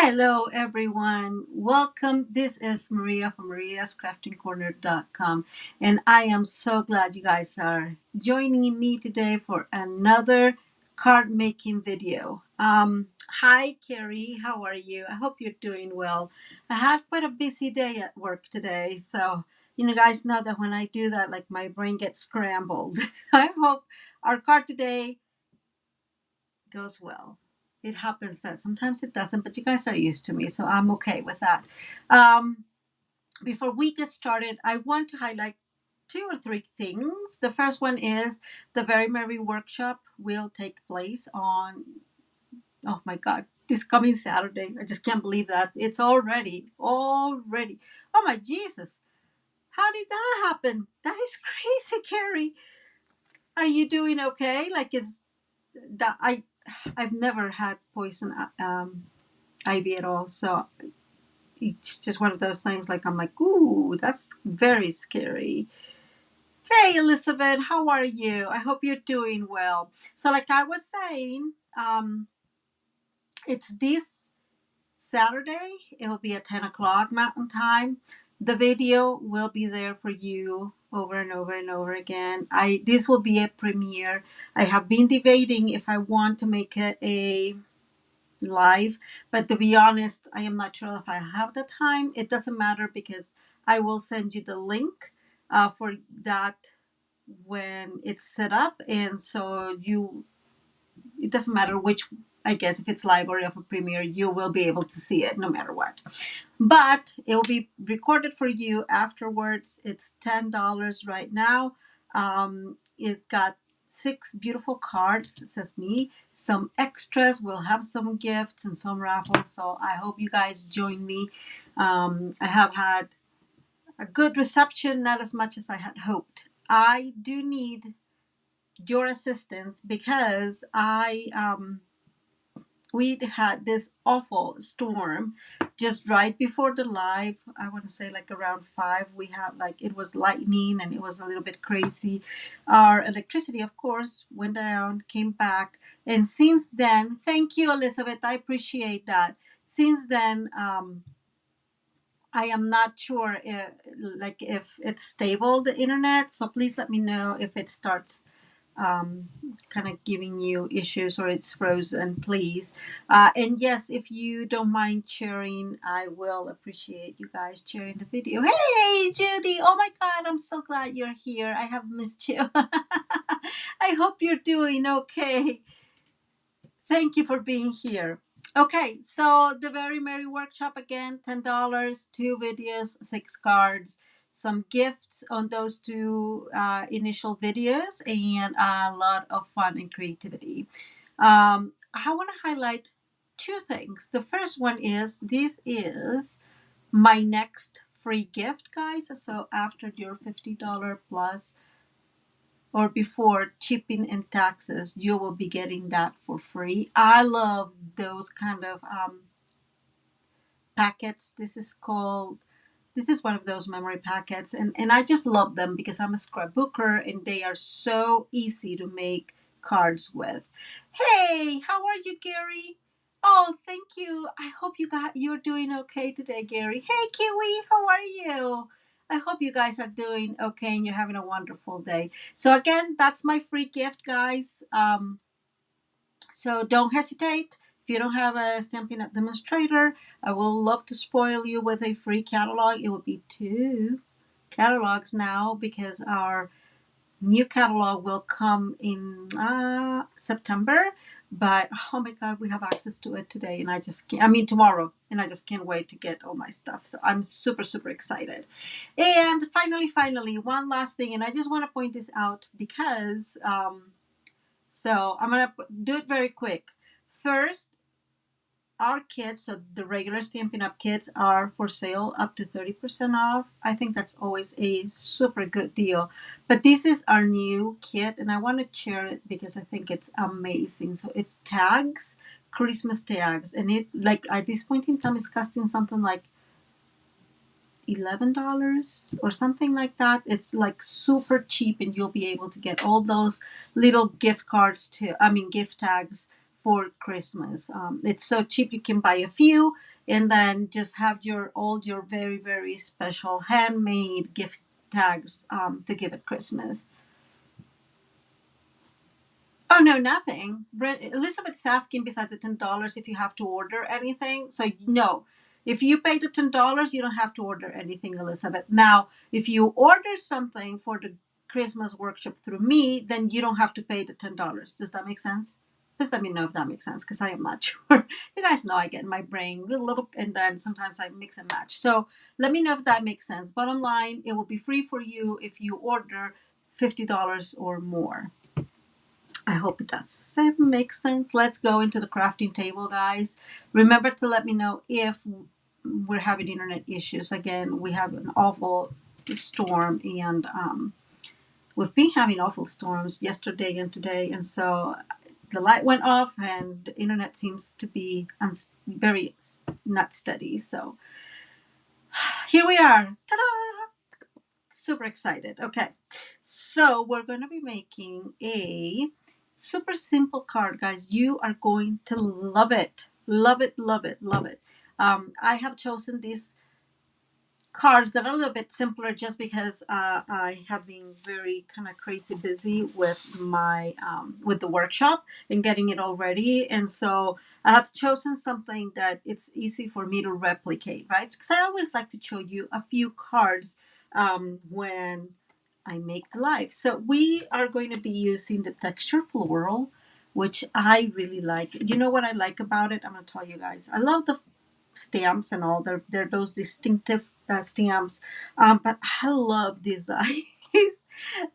Hello, everyone. Welcome. This is Maria from mariascraftingcorner.com, and I am so glad you guys are joining me today for another card making video. Hi, Carrie. How are you? I hope you're doing well. I had quite a busy day at work today, so you guys know that when I do that, like my brain gets scrambled. I hope our card today goes well. It happens that sometimes it doesn't, but you guys are used to me, so I'm okay with that. Um, Before we get started, I want to highlight two or three things. The first one is the Very Merry Workshop will take place on, oh my God, this coming Saturday. I just can't believe that. It's already. Oh my Jesus. How did that happen? That is crazy, Carrie. Are you doing okay? Like, is that I've never had poison ivy at all, so it's just one of those things. Like I'm like, ooh, that's very scary. Hey, Elizabeth, how are you? I hope you're doing well. So, like I was saying, it's this Saturday. It will be at 10 o'clock Mountain Time. The video will be there for you over and over and over again. This will be a premiere. I have been debating if I want to make it a live, but to be honest, I am not sure if I have the time. It doesn't matter because I will send you the link for that when it's set up, and so it doesn't matter which, I guess, if it's live or if a premiere, you will be able to see it no matter what. But it will be recorded for you afterwards. It's $10 right now. It's got 6 beautiful cards. It says me. Some extras. We'll have some gifts and some raffles. So I hope you guys join me. I have had a good reception, not as much as I had hoped. I do need your assistance because we had this awful storm just right before the live. I want to say like around 5, we had like, it was lightning and it was a little bit crazy. Our electricity, of course, went down, came back, and since then, thank you, Elizabeth, I appreciate that. Since then, I am not sure if it's stable, the internet, so please let me know if it starts kind of giving you issues or it's frozen, please. And yes, if you don't mind sharing, I will appreciate you guys sharing the video. Hey, Judy. Oh my God, I'm so glad you're here. I have missed you. I hope you're doing okay. Thank you for being here. Okay, so the Very Merry Workshop again, $10, 2 videos, 6 cards, some gifts on those 2 initial videos, and a lot of fun and creativity. I want to highlight 2 things. The first one is this is my next free gift, guys. So after your $50 plus or before shipping and taxes, you will be getting that for free. I love those kind of packets. This is one of those memory packets, and I just love them because I'm a scrapbooker and they are so easy to make cards with. Hey, how are you, Gary? Oh, thank you. I hope you're doing okay today, Gary. Hey, Kiwi, how are you? I hope you guys are doing okay and you're having a wonderful day. So again, that's my free gift, guys. So don't hesitate. If you don't have a Stampin' Up! Demonstrator, I will love to spoil you with a free catalog. It will be 2 catalogs now because our new catalog will come in September. But oh my God, we have access to it today, and tomorrow, and I just can't wait to get all my stuff. So I'm super, super excited. And finally, one last thing, and I just want to point this out because so I'm going to do it very quick. First, our kits, so the regular Stampin' Up! Kits are for sale up to 30% off. I think that's always a super good deal. But this is our new kit, and I want to share it because I think it's amazing. So it's tags, Christmas tags, and it, like, at this point in time, is costing something like $11 or something like that. It's like super cheap, and you'll be able to get all those little gift tags for Christmas. It's so cheap. You can buy a few and then just have all your very, very special handmade gift tags to give at Christmas. Oh no, nothing. Elizabeth's asking besides the $10 if you have to order anything. So no, if you pay the $10, you don't have to order anything, Elizabeth. Now, if you order something for the Christmas workshop through me, then you don't have to pay the $10. Does that make sense? Just let me know if that makes sense, because I am not sure. You guys know I get in my brain a little, and then sometimes I mix and match. So let me know if that makes sense. Bottom line, it will be free for you if you order $50 or more. I hope it does. That makes sense. Let's go into the crafting table, guys. Remember to let me know if we're having internet issues. Again, we have an awful storm, and we've been having awful storms yesterday and today, and so the light went off, and the internet seems to be very not steady. So here we are. Ta-da! Super excited. Okay, so we're going to be making a super simple card, guys. You are going to love it. Love it, love it, love it. I have chosen these cards that are a little bit simpler just because I have been very kind of crazy busy with my with the workshop and getting it all ready, and so I have chosen something that it's easy for me to replicate, right? Because I always like to show you a few cards when I make the live. So we are going to be using the texture floral, which I really like. You know what I like about it? I'm going to tell you guys. I love the stamps and all. They're those distinctive stamps, but I love these dies.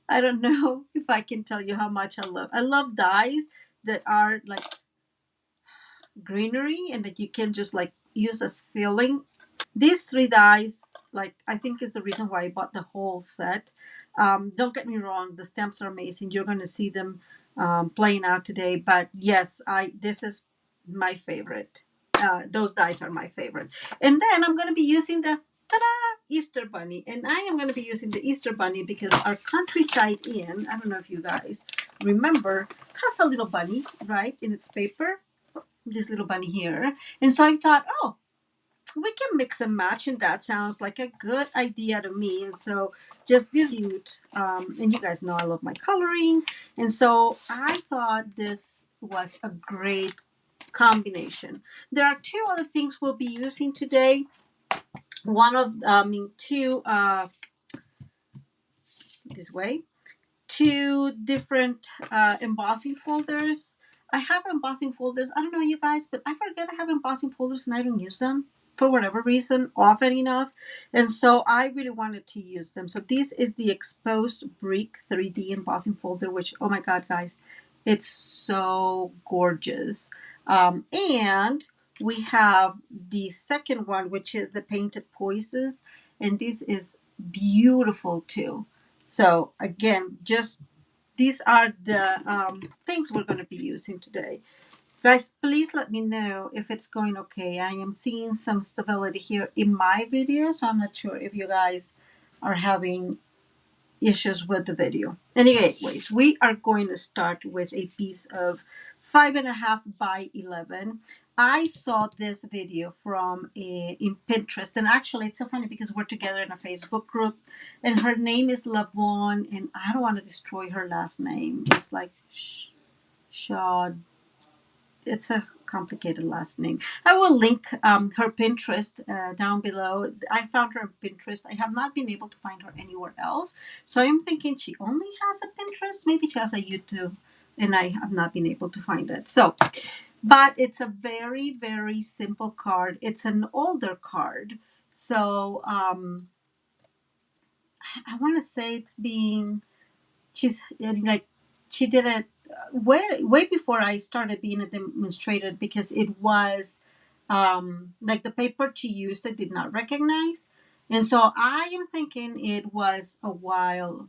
I don't know if I can tell you how much I love dies that are like greenery and that you can just like use as filling. These three dies, like, I think is the reason why I bought the whole set. Don't get me wrong, the stamps are amazing. You're going to see them playing out today, but yes, this is my favorite. Those dies are my favorite. And then I'm going to be using the ta-da Easter bunny, and I am going to be using the Easter bunny because our Countryside Inn, I don't know if you guys remember, has a little bunny right in its paper, this little bunny here. And so I thought, oh, we can mix and match, and that sounds like a good idea to me. And so just this cute, and you guys know I love my coloring, and so I thought this was a great combination. There are two other things we'll be using today. One of two this way, two different embossing folders. I have embossing folders. I don't know you guys, but I forget I have embossing folders and I don't use them for whatever reason often enough. And so I really wanted to use them. So this is the exposed brick 3D embossing folder, which, oh my God, guys, it's so gorgeous. And we have the second one, which is the painted poises. And this is beautiful too. So again, just these are the things we're going to be using today. Guys, please let me know if it's going okay. I am seeing some stability here in my video, so I'm not sure if you guys are having issues with the video. Anyways, we are going to start with a piece of 5.5 by 11. I saw this video from in Pinterest, and actually it's so funny because we're together in a Facebook group, and her name is Lavon, and I don't want to destroy her last name. It's like Shaw. It's a complicated last name. I will link her Pinterest down below. I found her on Pinterest. I have not been able to find her anywhere else. So I'm thinking she only has a Pinterest. Maybe she has a YouTube, and I have not been able to find it. So, but it's a very, very simple card. It's an older card. So I want to say she did it way before I started being a demonstrator, because it was like the paper she used I did not recognize, and so I am thinking it was a while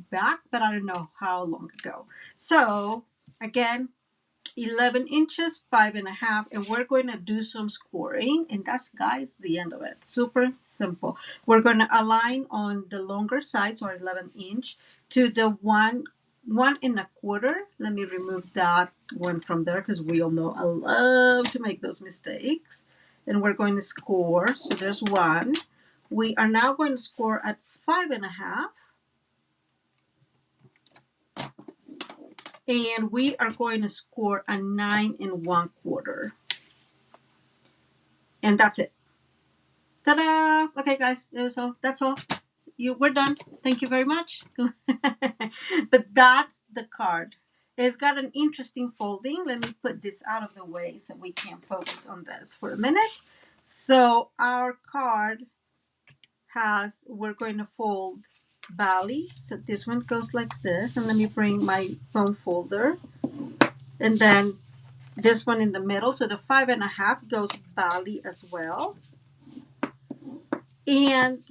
back, but I don't know how long ago. So again, 11 inches, 5.5, and we're going to do some scoring, and that's, guys, the end of it. Super simple. We're going to align on the longer side, so our 11 inch, to the one 1.25. Let me remove that one from there because we all know I love to make those mistakes. And we're going to score. So there's one. We are now going to score at 5.5. And we are going to score a 9.25. And that's it. Ta-da! Okay, guys, that's all. We're done. Thank you very much. But that's the card. It's got an interesting folding. Let me put this out of the way so we can focus on this for a minute. So our card we're going to fold Bali. So this one goes like this. And let me bring my phone folder. And then this one in the middle. So the 5.5 goes Bali as well. And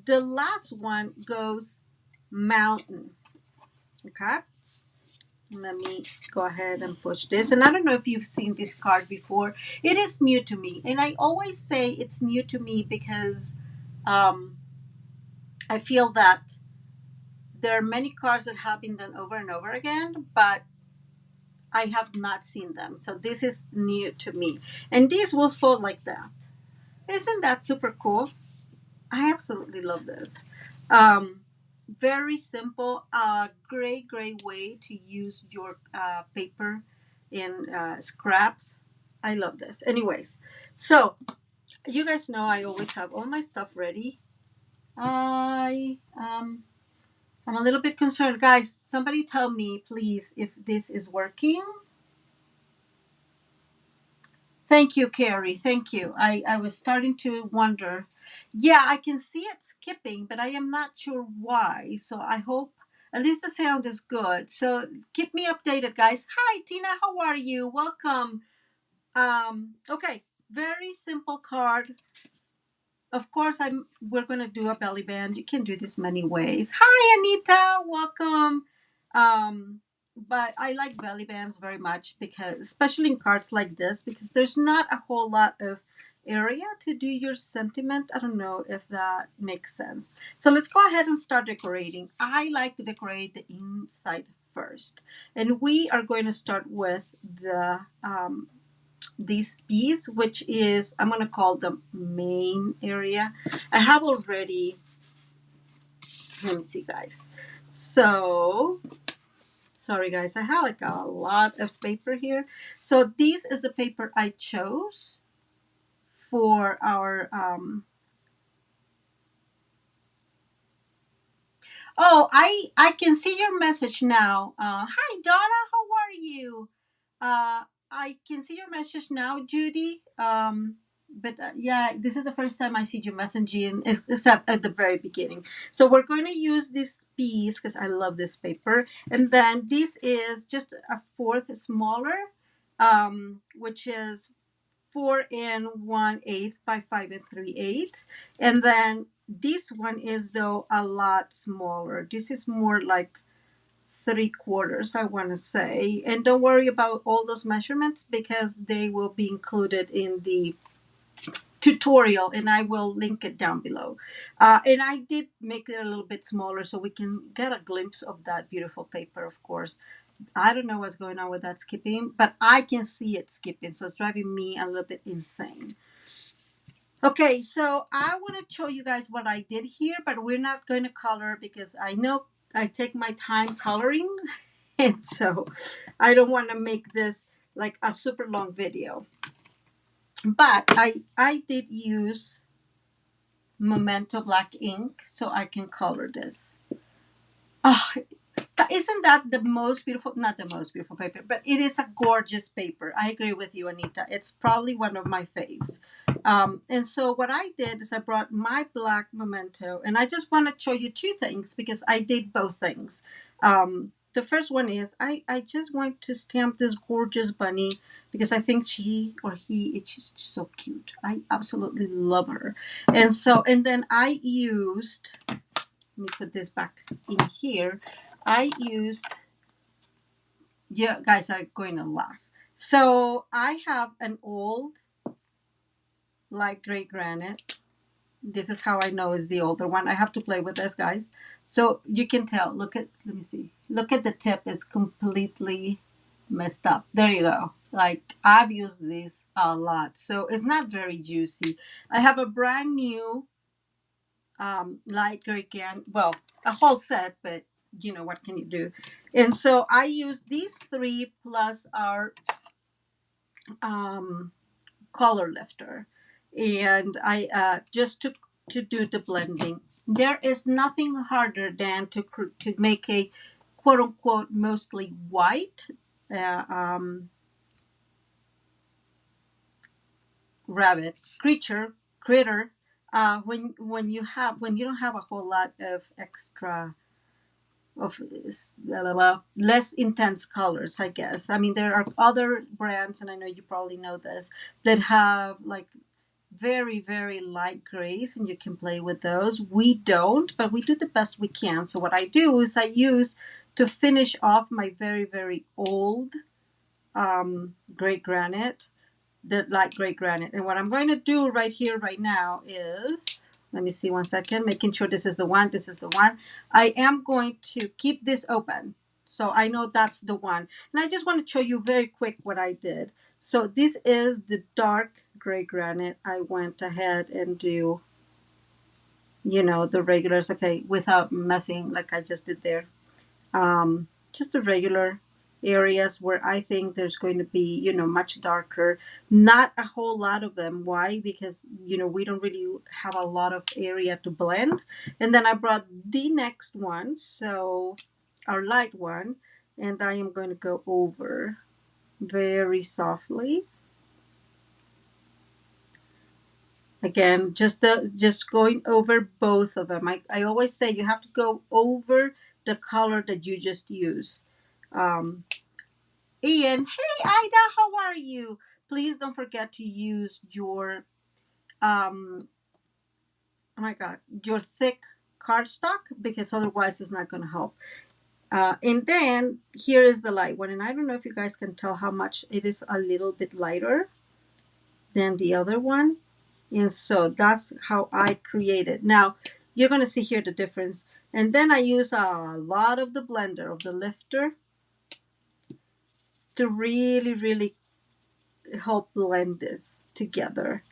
the last one goes mountain. Okay. Let me go ahead and push this. And I don't know if you've seen this card before. It is new to me. And I always say it's new to me because I feel that there are many cards that have been done over and over again, but I have not seen them. So this is new to me. And these will fold like that. Isn't that super cool? I absolutely love this. Very simple, great way to use your paper in scraps. I love this. Anyways, so you guys know I always have all my stuff ready. I'm a little bit concerned. Guys, somebody tell me, please, if this is working. Thank you, Carrie. Thank you. I was starting to wonder. Yeah, I can see it skipping, but I am not sure why. So I hope at least the sound is good. So keep me updated, guys. Hi, Tina. How are you? Welcome. Okay, very simple card. Of course, we're gonna do a belly band. You can do this many ways. Hi, Anita. Welcome. But I like belly bands very much because, especially in cards like this, because there's not a whole lot of area to do your sentiment. I don't know if that makes sense. So let's go ahead and start decorating. I like to decorate the inside first, and we are going to start with the this piece, which is, I'm going to call the main area. I have already, let me see, guys. So, sorry, guys. I have like a lot of paper here. So this is the paper I chose for our, oh, I can see your message now. Hi, Donna. How are you? I can see your message now, Judy. But yeah, this is the first time I see you messaging, except at the very beginning. So we're going to use this piece because I love this paper. And then this is just a fourth smaller, which is 4 1/8 by 5 3/8. And then this one is, though, a lot smaller. This is more like 3/4, I want to say. And don't worry about all those measurements because they will be included in the tutorial and I will link it down below. And I did make it a little bit smaller so we can get a glimpse of that beautiful paper, of course. I don't know what's going on with that skipping, but I can see it skipping, so it's driving me a little bit insane. Okay, so I want to show you guys what I did here, but we're not going to color because I know I take my time coloring, and so I don't want to make this like a super long video. But I did use Memento black ink so I can color this. Oh, isn't that the most beautiful, not the most beautiful paper, but it is a gorgeous paper. I agree with you, Anita. It's probably one of my faves. And so what I did is I brought my black Memento, and I just want to show you two things because I did both things. The first one is I just want to stamp this gorgeous bunny because I think she or he is just so cute. I absolutely love her. And then I used, let me put this back in here. I used, you guys are going to laugh. So I have an old light gray granite, This is how I know it's the older one. I have to play with this, guys. So you can tell. Look at, let me see. Look at the tip. It's completely messed up. There you go. Like, I've used this a lot. So it's not very juicy. I have a brand new light gray can. Well, a whole set, but you know, what can you do? And so I use these three plus our um, color lifter, and I just to do the blending. There is nothing harder than to make a quote unquote mostly white uh, um, rabbit critter when you don't have a whole lot of extra of less intense colors, I guess. I mean, there are other brands, and I know you probably know this, that have like very, very light grays, and you can play with those. We don't, but we do the best we can. So what I do is I use to finish off my very, very old gray granite, the light gray granite. And what I'm going to do right here, right now is, let me see 1 second, making sure this is the one, this is the one. I am going to keep this open, so I know that's the one. And I just want to show you very quick what I did. So this is the dark gray granite. I went ahead and do, you know, the regulars, okay, without messing like I just did there. Just the regular areas where I think there's going to be, you know, much darker. Not a whole lot of them. Why? Because, you know, we don't really have a lot of area to blend. And then I brought the next one, so our light one, and I am going to go over very softly. Again, just going over both of them. I always say you have to go over the color that you just used. Um, Ian, hey Ida, how are you? Please don't forget to use your oh my god, your thick cardstock, because otherwise it's not going to help. And then here is the light one, and I don't know if you guys can tell how much it is a little bit lighter than the other one. And so that's how I create it. Now you're going to see here the difference. And then I use a lot of the blender, of the lifter, to really, really help blend this together.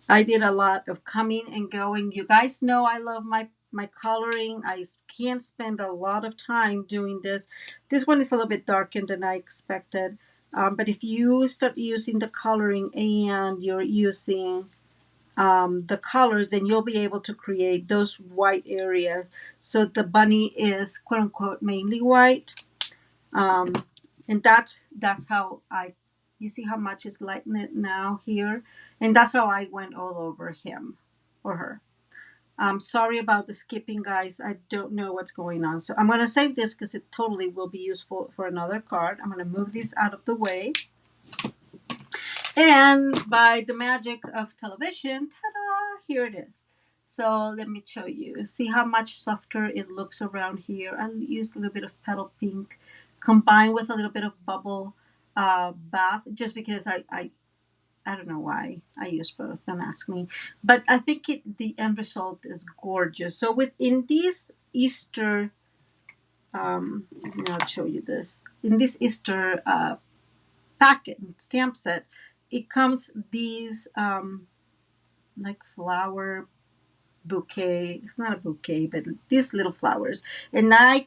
I did a lot of coming and going. You guys know I love my coloring. I can't spend a lot of time doing this. This one is a little bit darker than I expected. But if you start using the coloring and you're using the colors, then you'll be able to create those white areas. So the bunny is quote unquote mainly white. Um, and that's how I, you see how much is lighten it now here, and that's how I went all over him or her. I'm sorry about the skipping, guys. I don't know what's going on, so I'm going to save this because it totally will be useful for another card. I'm going to move this out of the way, and by the magic of television, ta-da, here it is. So let me show you. See how much softer it looks around here. I used a little bit of petal pink combined with a little bit of bubble bath, just because I don't know why I use both, don't ask me. But I think the end result is gorgeous. So within this Easter, I'll show you this. In this Easter packet stamp set, it comes these like flower bouquet. It's not a bouquet, but these little flowers. And I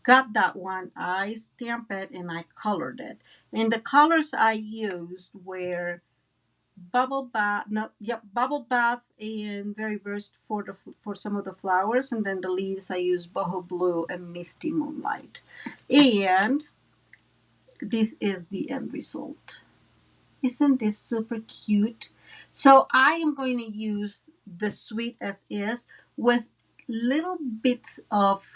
got that one. I stamped it and I colored it. And the colors I used were bubble bath, no, yep, bubble bath and very burst for some of the flowers, and then the leaves I used boho blue and misty moonlight. And this is the end result. Isn't this super cute? So I am going to use the Sweet as Is with little bits of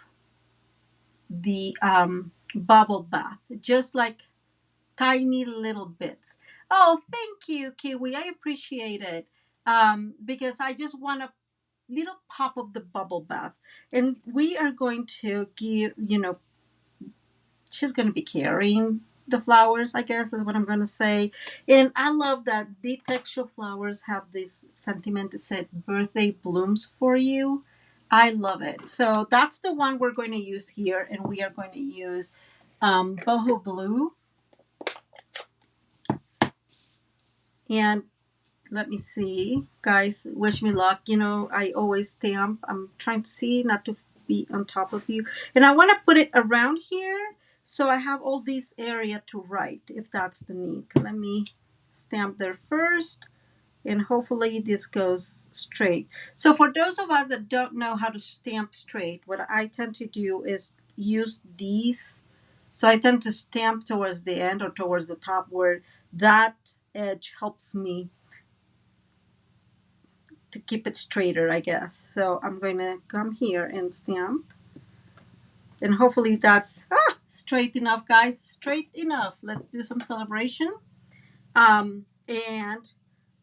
the bubble bath, just like tiny little bits. Oh, thank you, Kiwi. I appreciate it. Because I just want a little pop of the bubble bath. And we are going to give, you know, she's going to be carrying the flowers, I guess is what I'm going to say. And I love that the texture flowers have this sentiment that said birthday blooms for you. I love it. So that's the one we're going to use here. And we are going to use boho blue. And let me see, guys, wish me luck. You know, I always stamp. I'm trying to see not to be on top of you. And I want to put it around here so I have all this area to write if that's the need. Let me stamp there first and hopefully this goes straight. So for those of us that don't know how to stamp straight, what I tend to do is use these. So I tend to stamp towards the end or towards the top where that edge helps me to keep it straighter, I guess. So I'm going to come here and stamp. And hopefully that's straight enough, guys. Straight enough. Let's do some celebration. And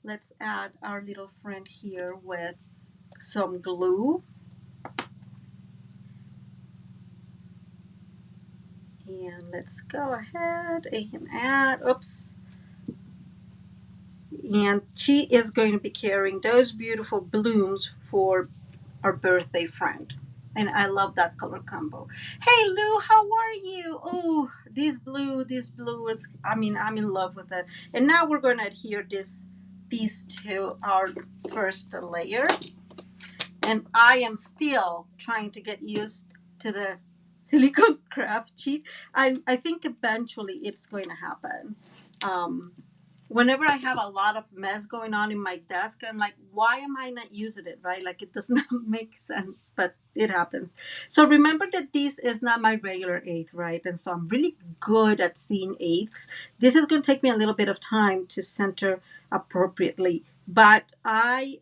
let's add our little friend here with some glue. And let's go ahead and add, oops. And she is going to be carrying those beautiful blooms for our birthday friend. And I love that color combo. Hey Lou, how are you? Oh, this blue is, I'm in love with it. And now we're going to adhere this piece to our first layer. And I am still trying to get used to the silicone craft sheet. I think eventually it's going to happen. Whenever I have a lot of mess going on in my desk, I'm like, why am I not using it, right? Like it does not make sense, but it happens. So remember that this is not my regular eighth, right? And so I'm really good at seeing eighths. This is going to take me a little bit of time to center appropriately, but I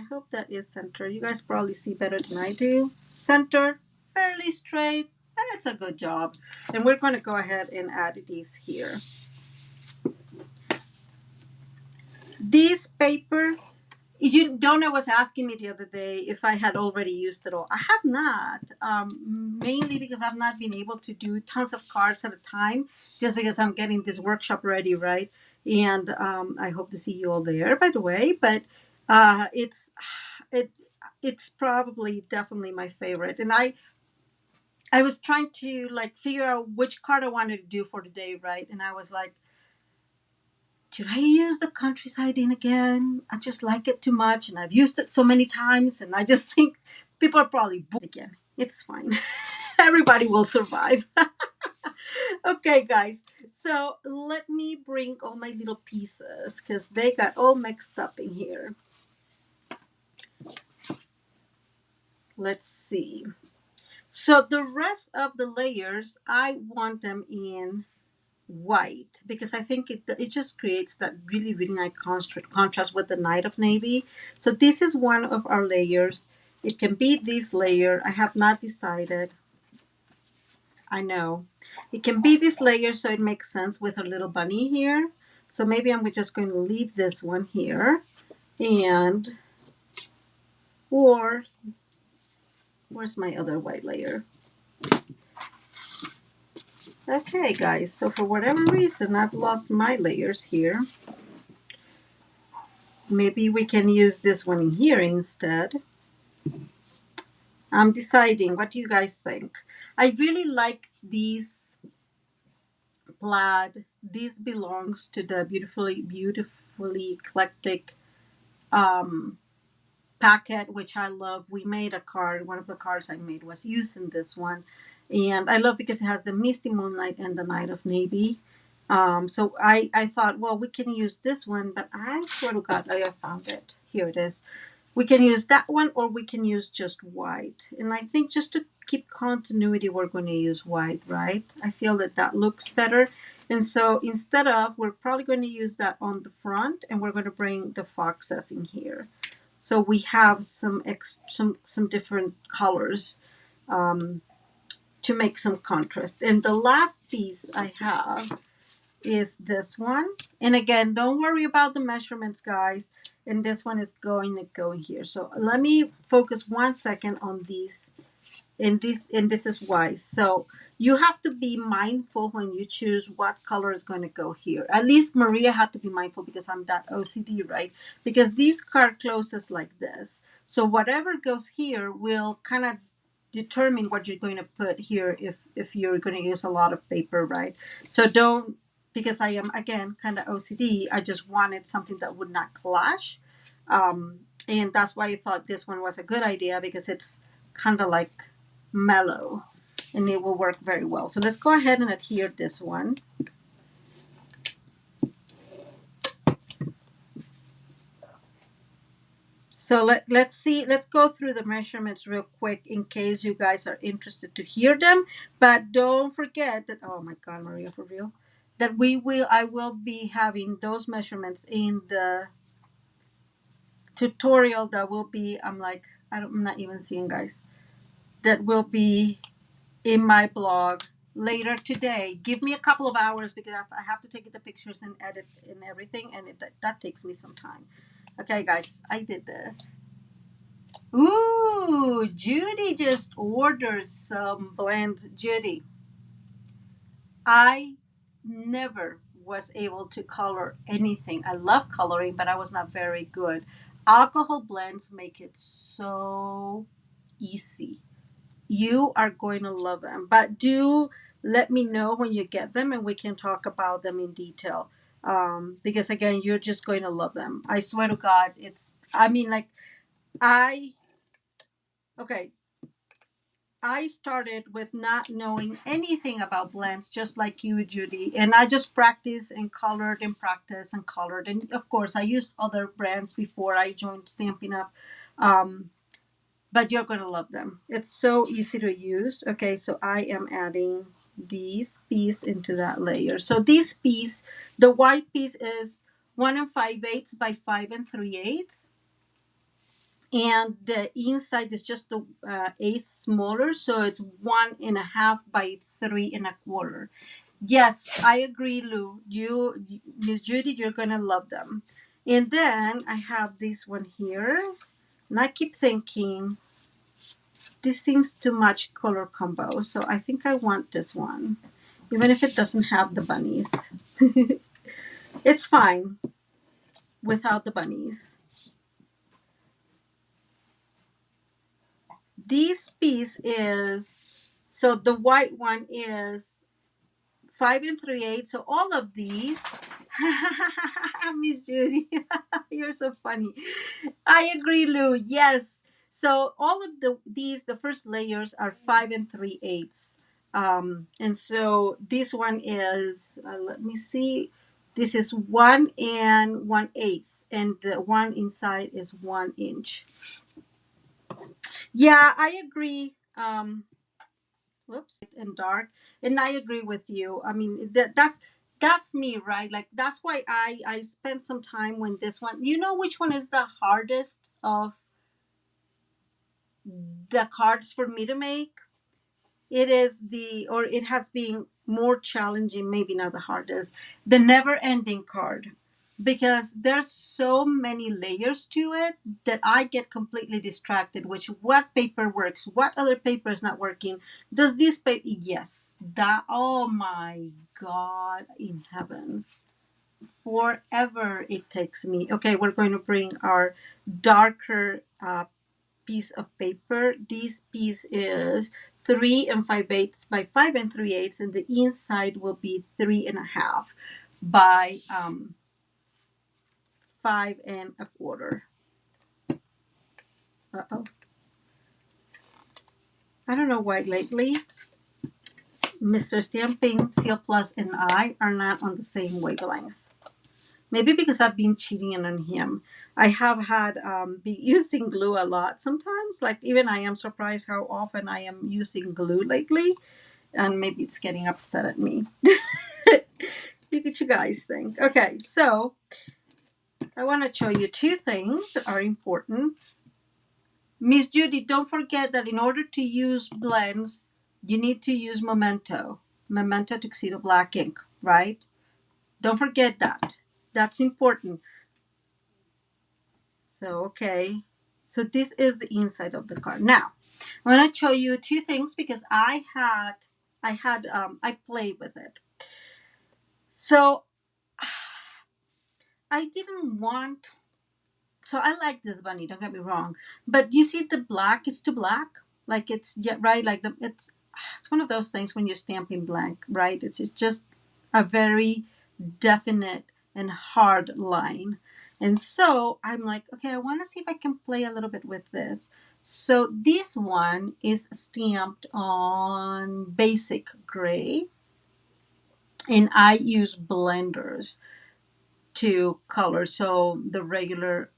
hope that is center. You guys probably see better than I do. Center, fairly straight. That's a good job. And we're going to go ahead and add these here. This paper, Donna was asking me the other day if I had already used it all. I have not, mainly because I've not been able to do tons of cards at a time, just because I'm getting this workshop ready, right? And I hope to see you all there, by the way. But it's probably definitely my favorite. And I was trying to like figure out which card I wanted to do for today, right? And I was like, should I use the countryside in again? I just like it too much, and I've used it so many times, and I just think people are probably bored again. It's fine. Everybody will survive. Okay, guys. So let me bring all my little pieces because they got all mixed up in here. Let's see. So the rest of the layers, I want them in white because I think it just creates that really nice contrast with the night of navy. So this is one of our layers. It can be this layer. I have not decided. I know it can be this layer, so it makes sense with a little bunny here. So maybe I'm just going to leave this one here, and or where's my other white layer? Okay, guys, so for whatever reason, I've lost my layers here. Maybe we can use this one in here instead. I'm deciding. What do you guys think? I really like these plaid. This belongs to the beautifully eclectic packet, which I love. We made a card. One of the cards I made was using this one. And I love because it has the misty moonlight and the night of navy. So I thought, well, we can use this one, but I swear to God, I found it. Here it is. We can use that one or we can use just white. And I think just to keep continuity, we're going to use white, right? I feel that that looks better. And so instead of, we're probably going to use that on the front and we're going to bring the foxes in here. So we have some different colors to make some contrast. And the last piece I have is this one. And again, don't worry about the measurements, guys. And this one is going to go in here. So let me focus 1 second on these And this is why. So you have to be mindful when you choose what color is going to go here. At least Maria had to be mindful because I'm that OCD, right? Because these card closes like this. So whatever goes here will kind of determine what you're going to put here if you're going to use a lot of paper, right? So don't, because I am again kind of OCD, I just wanted something that would not clash. And that's why I thought this one was a good idea, because it's kind of like mellow and it will work very well. So let's go ahead and adhere this one. So let's see, let's go through the measurements real quick in case you guys are interested to hear them. But don't forget that, oh my God, Maria, for real, that I will be having those measurements in the tutorial that will be, I'm not even seeing, guys, that will be in my blog later today. Give me a couple of hours because I have to take the pictures and edit and everything, and that takes me some time. Okay, guys, I did this. Ooh, Judy just ordered some blends. Judy, I never was able to color anything. I love coloring, but I was not very good. Alcohol blends make it so easy. You are going to love them, but do let me know when you get them and we can talk about them in detail. Because again, you're just going to love them. I swear to God, I, okay, I started with not knowing anything about blends, just like you, Judy. And I just practiced and colored and practiced and colored. And of course, I used other brands before I joined Stampin' Up. Um, but you're going to love them. It's so easy to use. Okay, so I am adding these piece into that layer. So this piece, the white piece is 1 5/8 by 5 3/8. And the inside is just the eighth smaller, so it's 1.5 by 3.25. Yes, I agree, Lou. Miss Judy, you're gonna love them. And then I have this one here, and I keep thinking this seems too much color combo, so I think I want this one, even if it doesn't have the bunnies. It's fine without the bunnies. This piece is, so the white one is 5 3/8. So all of these, Miss Judy, you're so funny. I agree, Lou. Yes. So all of the first layers are 5 3/8. And so this one is, let me see, this is 1 1/8, and the one inside is 1 inch. Yeah, I agree. Whoops, and dark, and I agree with you. I mean, that's me, right? Like that's why I spent some time when this one. You know which one is the hardest of the cards for me to make? It is or it has been more challenging, maybe not the hardest, the never ending card, because there's so many layers to it that I get completely distracted, which what paper works, what other paper is not working, does this paper, yes, that, oh my God in heavens, forever it takes me. Okay, we're going to bring our darker piece of paper. This piece is 3 5/8 by 5 3/8, and the inside will be 3.5 by 5.25. Uh-oh. I don't know why lately Mr. Stamping, Seal Plus, and I are not on the same wavelength. Maybe because I've been cheating on him. I have had be using glue a lot sometimes. Like even I am surprised how often I am using glue lately. And maybe it's getting upset at me. What you guys think? Okay, so I want to show you two things that are important. Miss Judy, don't forget that in order to use blends, you need to use Memento Tuxedo Black ink, right? Don't forget that. That's important. So, okay. So this is the inside of the card. Now, I'm going to show you two things because I played with it. So I didn't want, so I like this bunny, don't get me wrong, but you see the black is too black. Like it's, yeah, right. Like it's one of those things when you're stamping blank, right? It's just a very definite and hard line. And so I'm like, okay, I want to see if I can play a little bit with this. So this one is stamped on basic gray, and I use blenders to color. So the regular,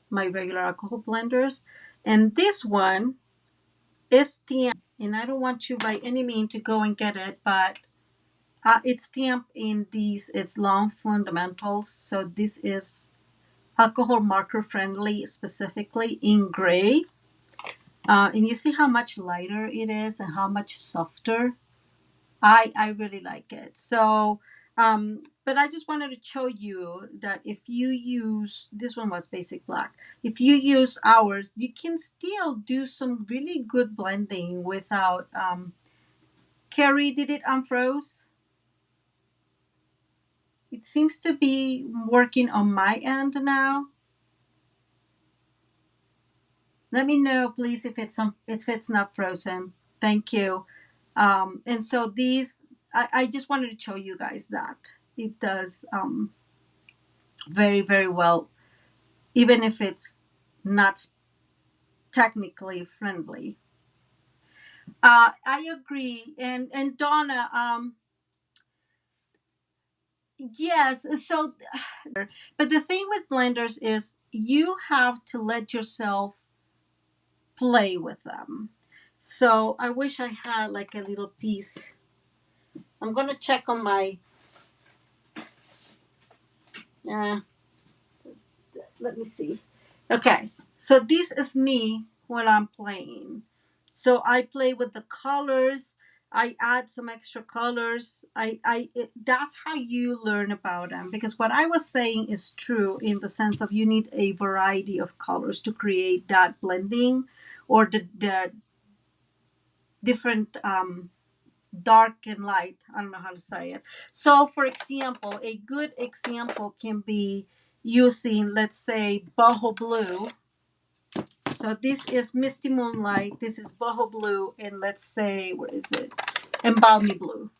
my regular alcohol blenders. And this one is stamped, and I don't want you by any means to go and get it, but it's stamped in these Islam fundamentals. So this is alcohol marker friendly, specifically in gray. And you see how much lighter it is and how much softer. I really like it. So, but I just wanted to show you that if you use, this one was basic black. If you use ours, you can still do some really good blending without, Carrie, did it unfroze? It seems to be working on my end now. Let me know, please, if it's not frozen. Thank you. And so these, I just wanted to show you guys that it does very, very well, even if it's not technically friendly. I agree. And Donna, yes. So, but the thing with blenders is you have to let yourself play with them. So I wish I had like a little piece. I'm gonna check on my. Uh, let me see. Okay, so this is me when I'm playing. So I play with the colors. I add some extra colors. That's how you learn about them, because what I was saying is true in the sense of you need a variety of colors to create that blending, or the different dark and light. I don't know how to say it. So, for example, a good example can be using, let's say, boho blue. So this is Misty Moonlight, this is boho blue, and let's say, where is it? And balmy blue.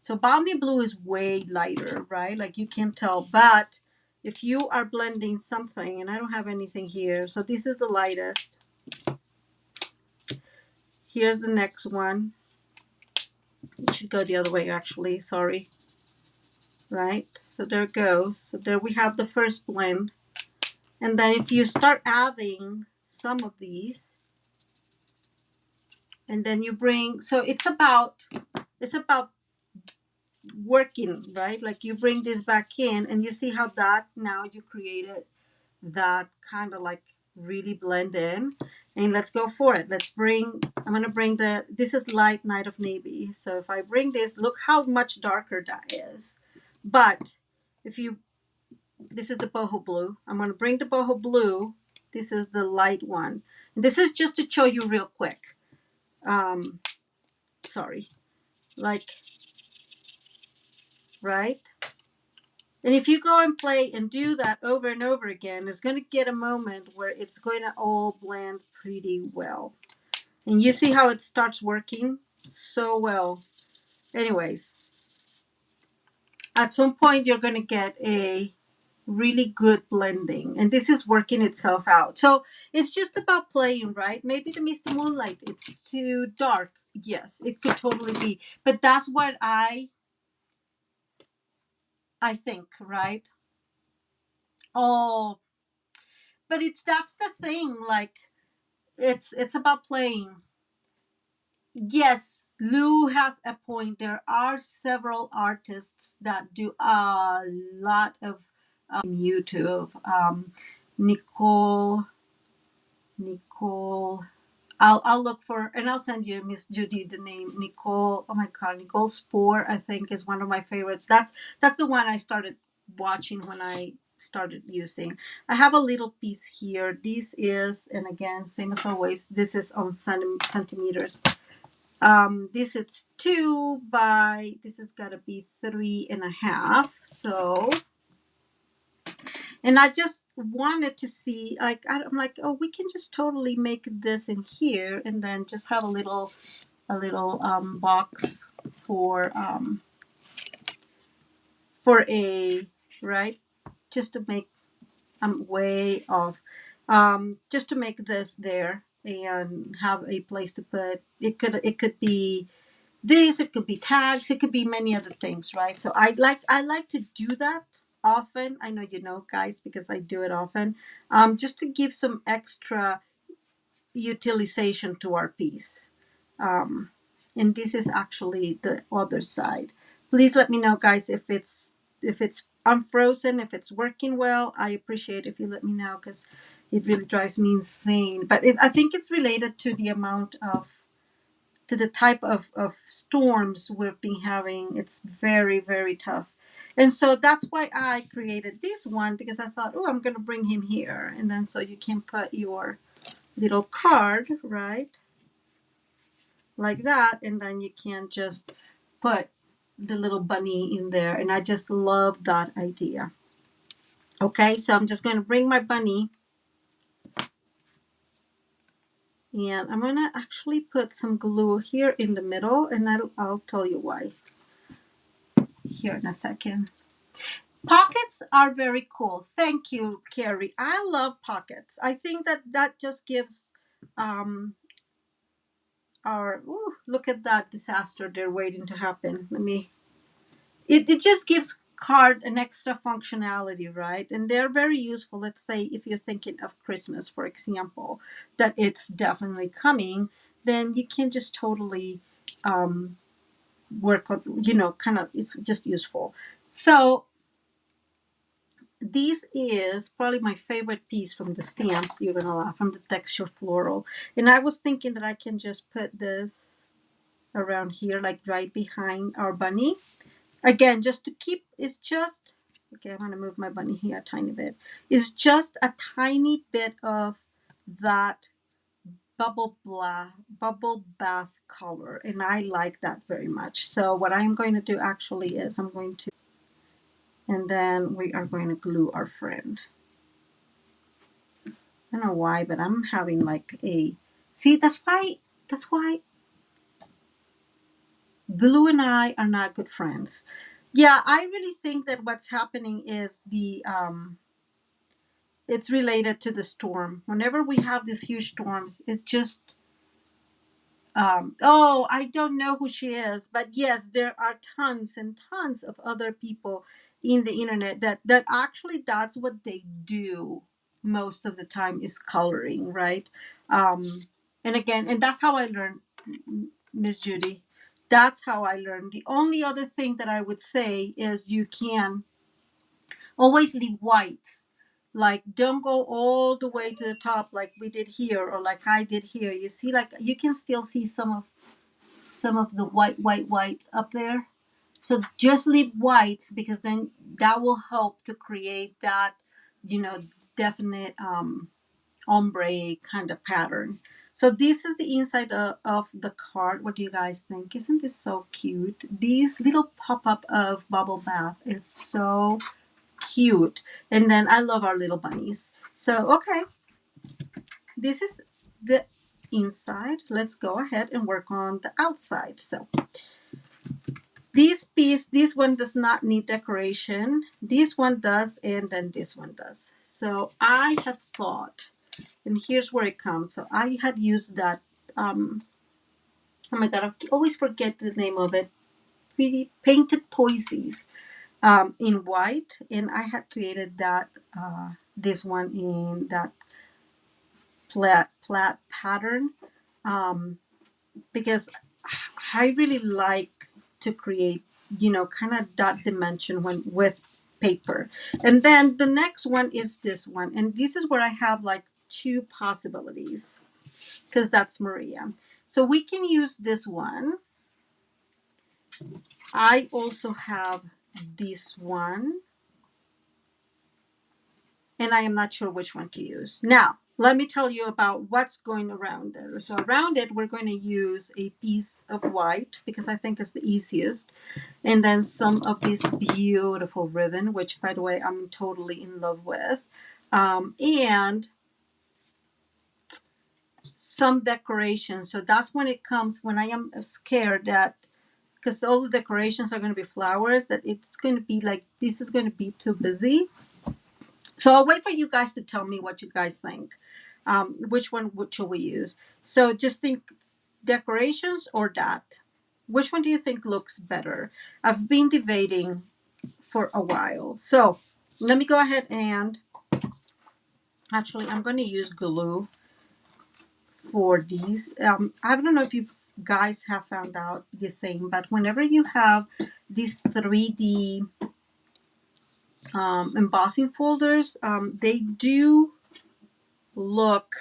So balmy blue is way lighter, right? Like you can tell, but if you are blending something, and I don't have anything here, so this is the lightest. Here's the next one. It should go the other way, actually, sorry. Right, so there it goes. So there we have the first blend. And then if you start adding some of these, and then you bring, so it's about working, right? Like you bring this back in, and you see how that now you created that kind of like really blend in. And let's go for it. Let's bring, I'm going to bring this is light Night of Navy. So if I bring this, look how much darker that is. But if you, this is the boho blue. I'm going to bring the boho blue. This is the light one. And this is just to show you real quick. Sorry. Like, right? And if you go and play and do that over and over again, it's going to get a moment where it's going to all blend pretty well. And you see how it starts working so well. Anyways, at some point you're going to get a really good blending, and this is working itself out. So it's just about playing, right? Maybe the Misty Moonlight, it's too dark. Yes, it could totally be. But that's what I think, right? Oh, but that's the thing, like it's about playing. Yes, Lou has a point. There are several artists that do a lot of YouTube. Nicole, Nicole. I'll look for, and I'll send you, Miss Judy, the name Nicole. Oh my God, Nicole Spohr, I think, is one of my favorites. That's the one I started watching when I started using. I have a little piece here. This is, and again, same as always, this is on centimeters. This is 2 by, this has got to be 3.5. So, and I just wanted to see, like, I'm like, oh, we can just totally make this in here and then just have a little box for a, right, just to make, I'm way off, just to make this there and have a place to put it. Could be this, it could be tags, it could be many other things, right? So I like to do that often. I know, you know, guys, because I do it often, just to give some extra utilization to our piece. um, and this is actually the other side. Please let me know, guys, if it's unfrozen, if it's working well. I appreciate if you let me know, because it really drives me insane. But I think it's related to the amount of, to the type of storms we've been having. It's very, very tough. And so that's why I created this one, because I thought, oh, I'm going to bring him here. And then so you can put your little card, right? Like that. And then you can just put the little bunny in there. And I just love that idea. Okay, so I'm just going to bring my bunny. And I'm going to actually put some glue here in the middle. And I'll tell you why here in a second. Pockets are very cool. Thank you, Carrie. I love pockets. I think that just gives our, ooh, look at that disaster they're waiting to happen. It just gives card an extra functionality, right? And they're very useful. Let's say if you're thinking of Christmas, for example, that it's definitely coming, then you can just totally work with, you know, kind of, it's just useful. So this is probably my favorite piece from the stamps. You're gonna laugh, from the texture floral. And I was thinking that I can just put this around here, like right behind our bunny. Again, just to keep, it's just, okay, I'm gonna move my bunny here a tiny bit. It's just a tiny bit of that bubble bath color. And I like that very much. So what I'm going to do actually is I'm going to, and then we are going to glue our friend. I don't know why, but I'm having like a, see, that's why glue and I are not good friends. Yeah, I really think that what's happening is it's related to the storm. Whenever we have these huge storms, it's just, oh, I don't know who she is, but yes, there are tons and tons of other people in the internet that actually that's what they do most of the time, is coloring, right? And again, and that's how I learned, Miss Judy. That's how I learned. The only other thing that I would say is you can always leave whites. Like, don't go all the way to the top like we did here, or like I did here. You see, like, you can still see some of the white up there. So just leave whites, because then that will help to create that, you know, definite ombre kind of pattern. So this is the inside of the card. What do you guys think? Isn't this so cute? These little pop-up of bubble bath is so cute. And then I love our little bunnies. So, okay, this is the inside. Let's go ahead and work on the outside. So this piece, this one does not need decoration. This one does, and then this one does. So I had thought, and here's where it comes. So I had used that, oh my God, I always forget the name of it. Pretty painted posies in white. And I had created that, this one in that flat pattern, because I really like to create, you know, kind of that dimension when with paper. And then the next one is this one, and this is where I have like two possibilities, because that's Maria. So we can use this one. I also have this one. and I am not sure which one to use. Now, let me tell you about what's going around there. So around it, we're going to use a piece of white because I think it's the easiest. And then some of this beautiful ribbon, which by the way, I'm totally in love with. And some decorations. So that's when it comes, when I am scared that, because all the decorations are going to be flowers, that it's going to be like, this is going to be too busy. So I'll wait for you guys to tell me what you guys think. Which one should we use? So just think decorations or that. Which one do you think looks better? I've been debating for a while. So let me go ahead and actually I'm going to use glue for these. I don't know if you guys have found out the same, but whenever you have these 3D embossing folders, they do look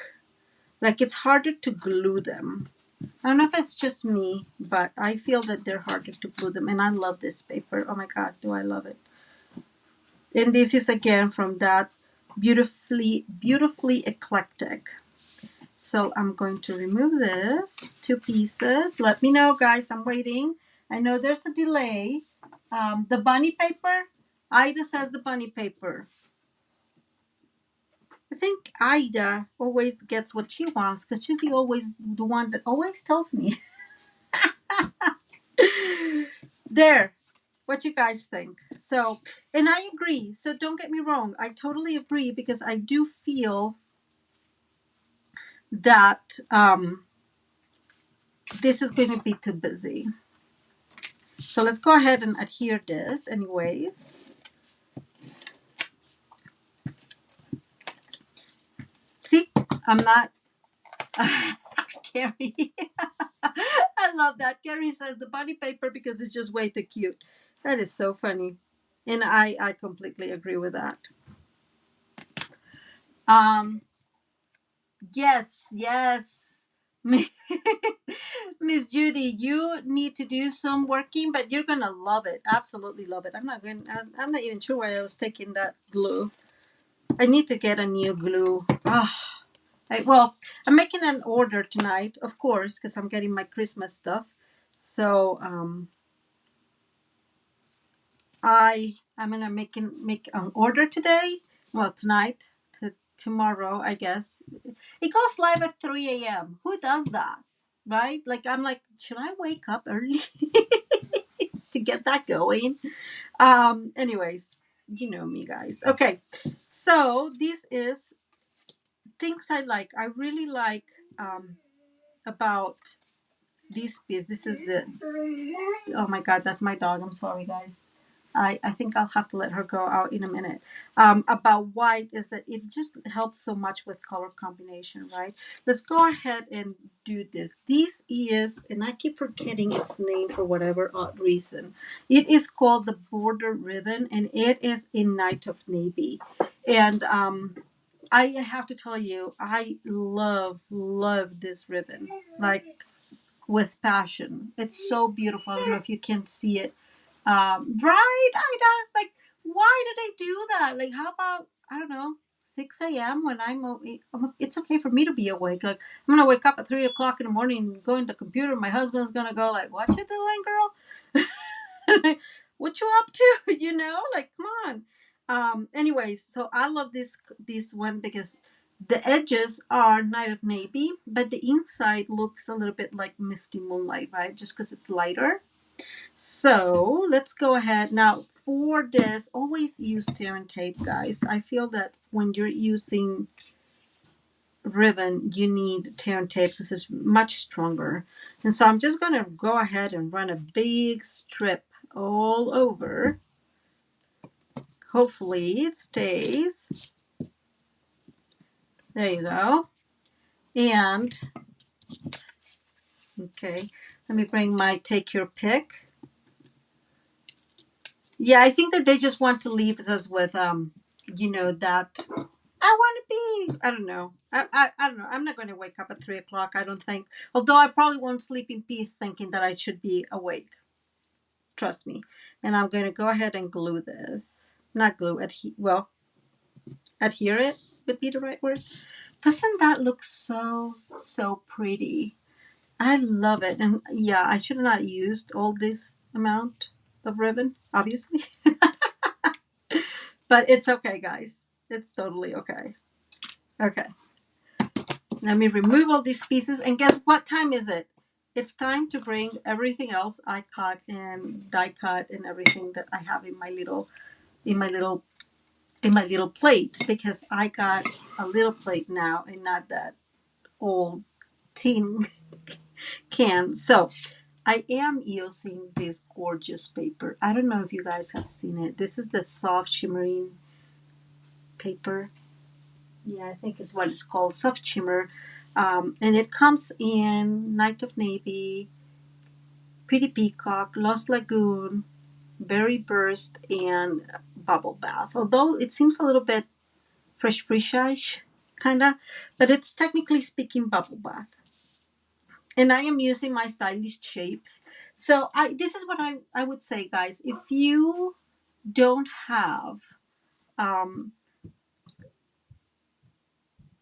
like it's harder to glue them. I don't know if it's just me, but I feel that they're harder to glue them. And I love this paper. Oh my God, do I love it. And this is again from that beautifully eclectic. So I'm going to remove this 2 pieces. Let me know, guys. I'm waiting. I know there's a delay. The bunny paper. Ida says the bunny paper. I think Ida always gets what she wants because she's always the one that always tells me. There. What you guys think? So, and I agree. So don't get me wrong. I totally agree because I do feel that this is going to be too busy. So let's go ahead and adhere this anyways. See, I'm not Carrie. I love that. Carrie says the bunny paper because it's just way too cute. That is so funny. And I completely agree with that. Um yes. Miss Judy, you need to do some working, but you're gonna love it. Absolutely love it. I'm not even sure why I was taking that glue. I need to get a new glue. Well, I'm making an order tonight, of course, because I'm getting my Christmas stuff. So I'm gonna make an order today. Well, tonight to tomorrow, I guess. It goes live at 3 a.m. Who does that, right? Like I'm like, should I wake up early to get that going? Anyways, you know me, guys. Okay, so this is things I like. I really like about this piece. This is the, oh my God, that's my dog. I'm sorry, guys. I think I'll have to let her go out in a minute. About white is that it just helps so much with color combination, right? Let's go ahead and do this. This is, and I keep forgetting its name for whatever odd reason. It is called the Border Ribbon, and it is in Night of Navy. And I have to tell you, I love this ribbon. Like, with passion. It's so beautiful. I don't know if you can see it. Right, Ida? Like, why did they do that? Like, how about, I don't know, 6 a.m. when it's okay for me to be awake. Like, I'm going to wake up at 3 o'clock in the morning and go in the computer. My husband's going to go like, what you doing, girl? What you up to? Like, come on. Anyways, so I love this one because the edges are Night of Navy, but the inside looks a little bit like Misty Moonlight, right? Just because it's lighter. So let's go ahead. Now for this, always use tear and tape, guys. I feel that when you're using ribbon, you need tear and tape because it's much stronger. And so I'm just going to go ahead and run a big strip all over. Hopefully it stays. There you go. And okay, let me bring my take your pick. Yeah, I think that they just want to leave us with that I want to be. I don't know. I don't know. I'm not going to wake up at 3 o'clock. I don't think. Although I probably won't sleep in peace, thinking that I should be awake. Trust me. And I'm going to go ahead and glue this. Not glue it. Well, adhere it would be the right word. Doesn't that look so, so pretty? I love it. And yeah, I should have not used all this amount of ribbon, obviously. But it's okay, guys. It's totally okay. Okay. Let me remove all these pieces. And guess what time is it? It's time to bring everything else I cut and die cut and everything that I have in my little plate, because I got a little plate now and not that old tin can. So I am using this gorgeous paper. I don't know if you guys have seen it. This is the soft shimmering paper. Yeah, I think it's what it's called, soft shimmer. And it comes in Night of Navy, Pretty Peacock, Lost Lagoon, Berry Burst, and Bubble Bath. Although it seems a little bit fresh-ish, kind of, but it's technically speaking Bubble Bath. And I am using my stylish shapes. So this is what I would say, guys. If you don't have, um,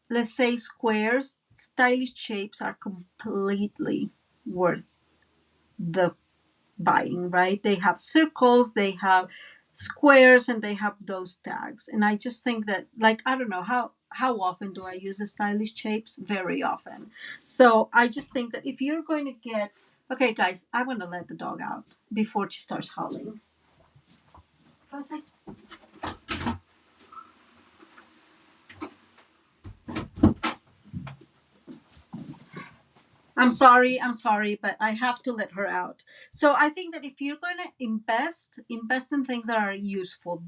let's say, squares, stylish shapes are completely worth the buying, right? They have circles, they have squares, and they have those tags. And I just think that, like, I don't know how often do I use the stylish shapes? Very often. So I just think that if you're going to get, okay, guys, I want to let the dog out before she starts howling. I'm sorry, but I have to let her out. So I think that if you're going to invest in things that are useful.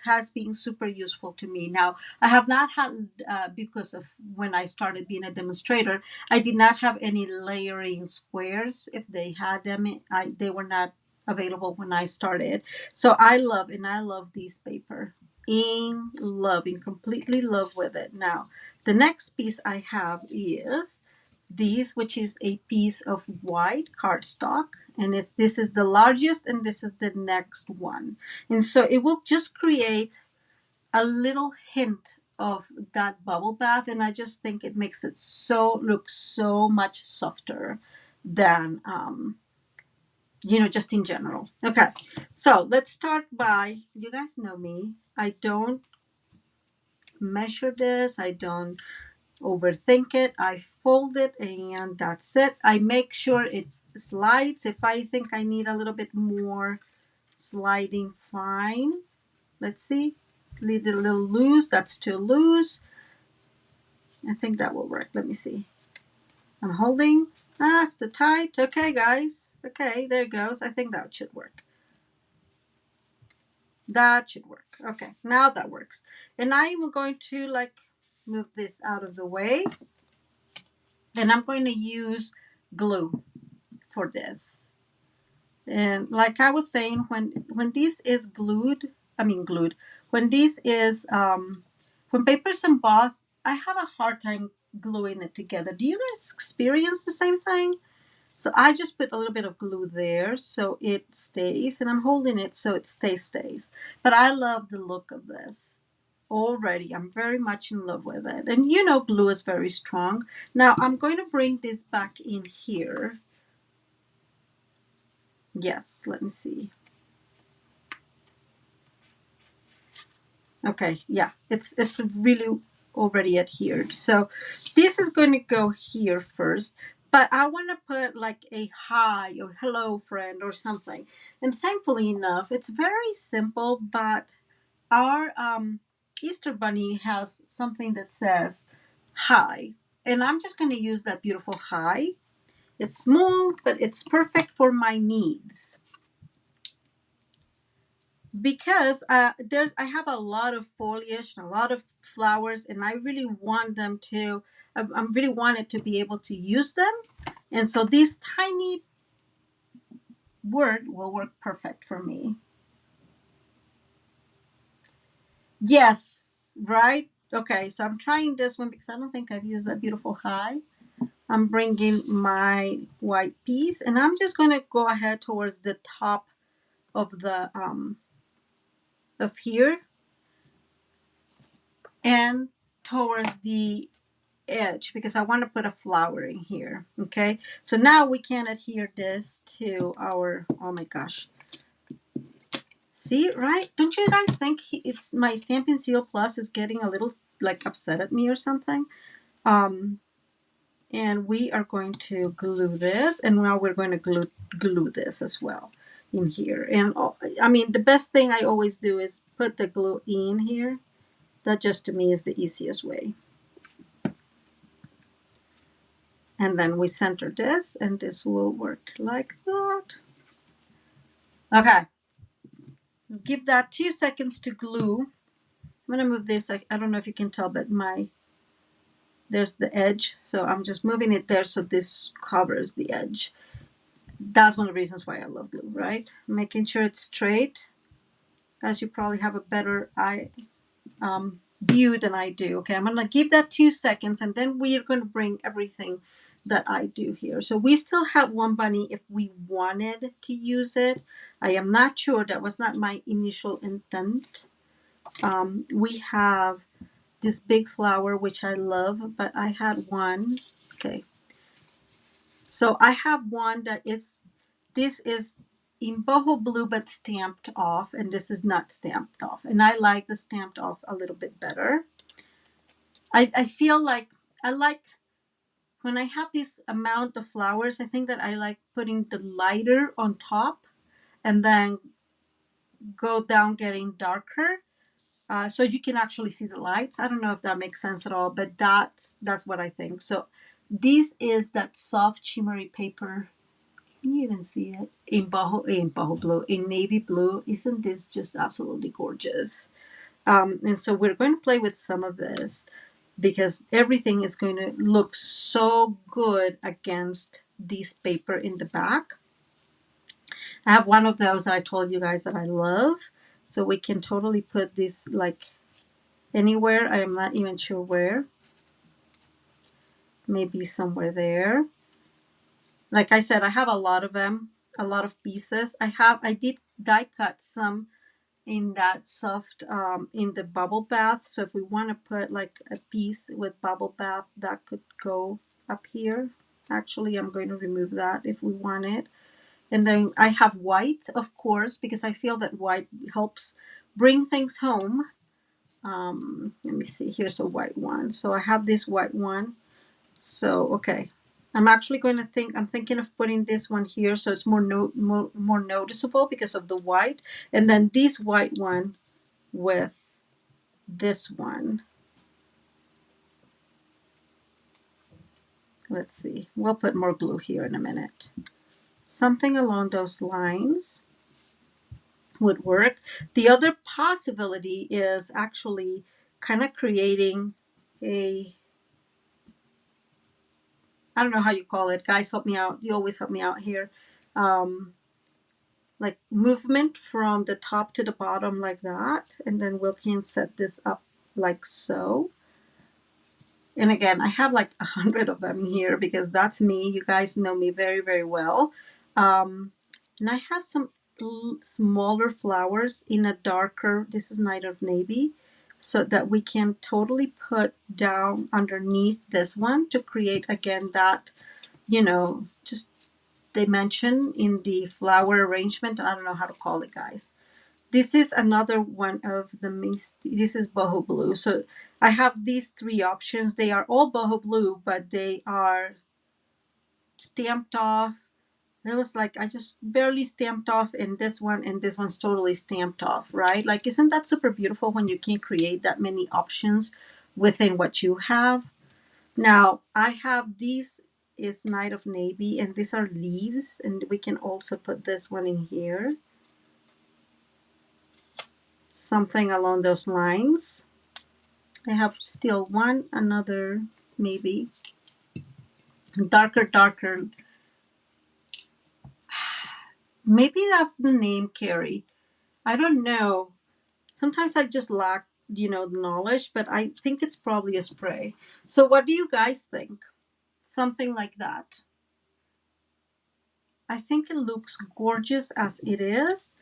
Has been super useful to me. Now, I have not had, because of when I started being a demonstrator, I did not have any layering squares. If they had them, they were not available when I started. So I love this paper. Completely love with it. Now, the next piece I have is which is a piece of white cardstock, and this is the largest, and this is the next one, and so it will just create a little hint of that bubble bath, and I just think it makes it look so much softer than just in general. Okay, so let's start by, you guys know me, I don't measure this, I don't overthink it. I fold it and that's it. I make sure it slides. If I think I need a little bit more sliding, fine. Let's see. Leave it a little loose. That's too loose. I think that will work. Let me see. I'm holding. It's too tight. Okay, guys. Okay, there it goes. I think that should work. That should work. Okay, now that works. And I'm going to move this out of the way. And I'm going to use glue for this. And like I was saying, when this is glued, when this is when paper's embossed, I have a hard time gluing it together. Do you guys experience the same thing? So I just put a little bit of glue there so it stays, and I'm holding it so it stays. But I love the look of this already. I'm very much in love with it. And glue is very strong. Now I'm going to bring this back in here. Yes, let me see. Okay, yeah, it's really already adhered. So this is going to go here first, but I want to put like a hi or hello friend or something. And thankfully enough, it's very simple, but our Easter Bunny has something that says hi. And I'm just going to use that beautiful hi. It's small, but it's perfect for my needs. Because I have a lot of foliage and a lot of flowers, and I really want them to. I really wanted to be able to use them, and so this tiny word will work perfect for me. Yes, right. Okay, so I'm trying this one because I don't think I've used that beautiful hi. I'm bringing my white piece, and I'm just going to go ahead towards the top of the of here. and towards the edge because I want to put a flower in here. Okay, so now we can adhere this to our, oh my gosh. See, right? Don't you guys think it's my Stampin' Seal Plus is getting a little like upset at me or something? And we are going to glue this, and now we're going to glue this as well in here. And I mean, the best thing I always do is put the glue in here. That just to me is the easiest way. And then we center this, and this will work like that. Okay, give that 2 seconds to glue. I'm gonna move this. I don't know if you can tell, but there's the edge, so I'm just moving it there so this covers the edge. That's one of the reasons why I love glue, right? Making sure it's straight, as you probably have a better view than I do. Okay, I'm gonna give that 2 seconds, and then we are going to bring everything that I do here. So we still have one bunny if we wanted to use it. I am not sure. That was not my initial intent. We have this big flower, which I love, but I had one. Okay, so I have one that this is in boho blue but stamped off, and this is not stamped off, and I like the stamped off a little bit better. I feel like I like when I have this amount of flowers, I think that I like putting the lighter on top and then go down getting darker, so you can actually see the lights. I don't know if that makes sense at all, but that's what I think. So this is that soft shimmery paper. Can you even see it? In boho blue, in navy blue. Isn't this just absolutely gorgeous? And so we're going to play with some of this because everything is going to look so good against this paper in the back. I have one of those I told you guys that I love. So we can totally put this like anywhere. I am not even sure where. Maybe somewhere there. Like I said, I have a lot of them, a lot of pieces. I did die cut some in that soft, in the bubble bath. So if we want to put like a piece with bubble bath, that could go up here. Actually, I'm going to remove that if we want it. And then I have white, of course, because I feel that white helps bring things home. Let me see, here's a white one. So I have this white one. So, okay. I'm actually going to I'm thinking of putting this one here so it's more noticeable because of the white. And then this white one with this one. Let's see. We'll put more glue here in a minute. Something along those lines would work. The other possibility is actually kind of creating a, I don't know how you call it. Guys, help me out. You always help me out here. Like movement from the top to the bottom like that. And then we can set this up like so. And again, I have like 100 of them here because that's me. You guys know me very, very well. And I have some smaller flowers in a darker, this is Night of Navy, so that we can totally put down underneath this one to create again that, you know, just dimension in the flower arrangement. I don't know how to call it, guys. This is another one of the this is boho blue. So I have these three options. They are all boho blue, but they are stamped off. It was like I just barely stamped off in this one, and this one's totally stamped off, right? Like, isn't that super beautiful when you can create that many options within what you have? Now, I have these is Night of Navy, and these are leaves, and we can also put this one in here. Something along those lines. I have still another maybe darker. Maybe that's the name, Carrie. I don't know. Sometimes I just lack, knowledge, but I think it's probably a spray. So what do you guys think? Something like that. I think it looks gorgeous as it is.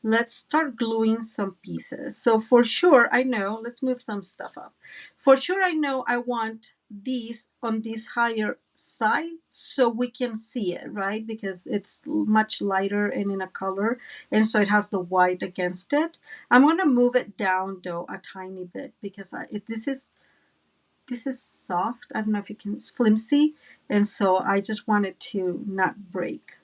let's start gluing some pieces. So for sure, I know, let's move some stuff up. For sure, I know I want these on this higher side so we can see it, right? Because it's much lighter and in a color. And so it has the white against it. I'm going to move it down though a tiny bit because this is soft. I don't know if you can, it's flimsy. And so I just want it to not break.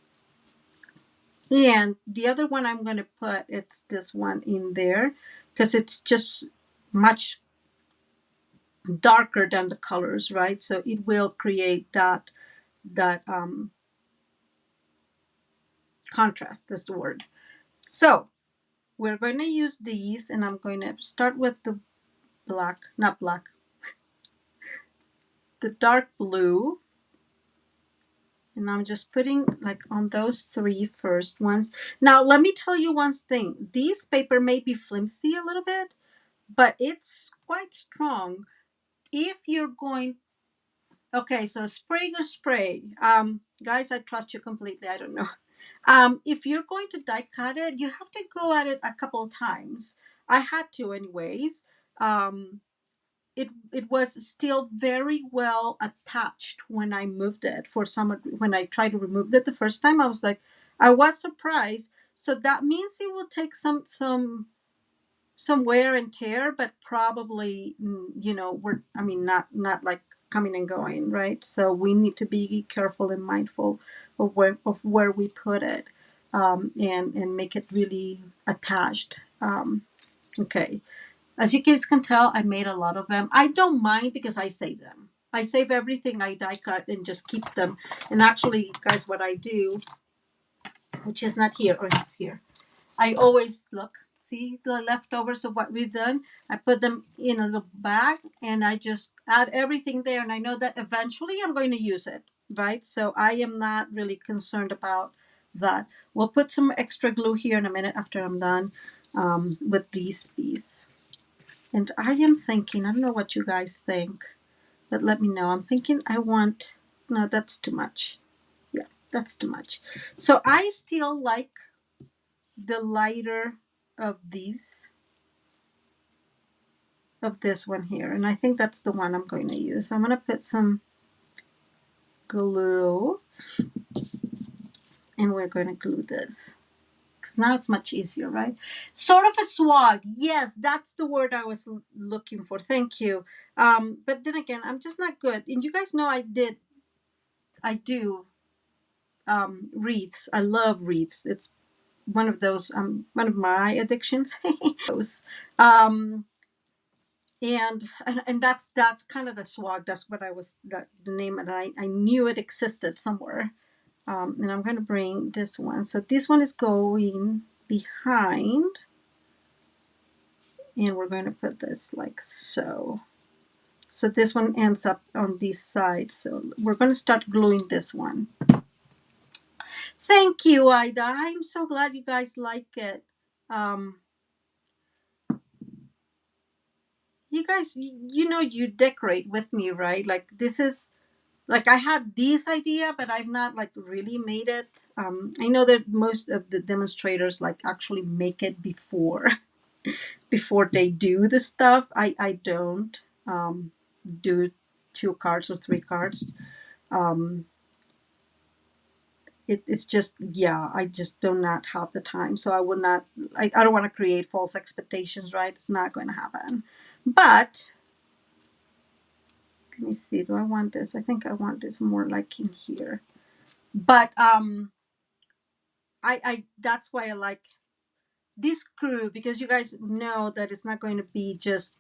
And the other one I'm going to put, it's this one in there because it's just much darker than the colors, right? So it will create that contrast is the word. So we're going to use these, and I'm going to start with the black, not black, the dark blue. And I'm just putting like on those three first ones. Now, let me tell you one thing. This paper may be flimsy a little bit, but it's quite strong. If you're going, okay, so spray or spray. Guys, I trust you completely. I don't know. If you're going to die cut it, you have to go at it a couple of times. I had to anyways. It was still very well attached when I moved it. For some, when I tried to remove it the first time, I was like, I was surprised. So that means it will take some wear and tear, but probably we're, I mean, not like coming and going, right? So we need to be careful and mindful of where we put it, and make it really attached. Okay, as you guys can tell, I made a lot of them. I don't mind because I save them. I save everything I die cut and just keep them. And actually, guys, what I do, which is not here, or it's here, I always look, see the leftovers of what we've done. I put them in a little bag and I just add everything there. And I know that eventually I'm going to use it, right? So I am not really concerned about that. We'll put some extra glue here in a minute after I'm done with these pieces. And I am thinking, I don't know what you guys think, but let me know. I'm thinking no, that's too much. Yeah, that's too much. So I still like the lighter of these, of this one here, and I think that's the one I'm going to use. I'm going to put some glue and we're going to glue this because now it's much easier, right? Sort of a swag. Yes, that's the word I was looking for. Thank you. But then again, I'm just not good, and you guys know I do wreaths. I love wreaths. It's one of those one of my addictions. Those and that's kind of the swag. That's what I was, the name, and I knew it existed somewhere. And I'm going to bring this one. So this one is going behind, and we're going to put this like so. So this one ends up on this side. So we're going to start gluing this one. Thank you, Ida. I'm so glad you guys like it. You guys, you decorate with me, right? Like this is, like I had this idea, but I've not like really made it. I know that most of the demonstrators like actually make it before before they do the stuff. I don't do 2 cards or 3 cards. It's just, yeah, I just do not have the time. So I would not, I don't want to create false expectations, right? It's not going to happen. But let me see, do I want this? I think I want this more like in here. But I that's why I like this crew, because you guys know that it's not going to be just,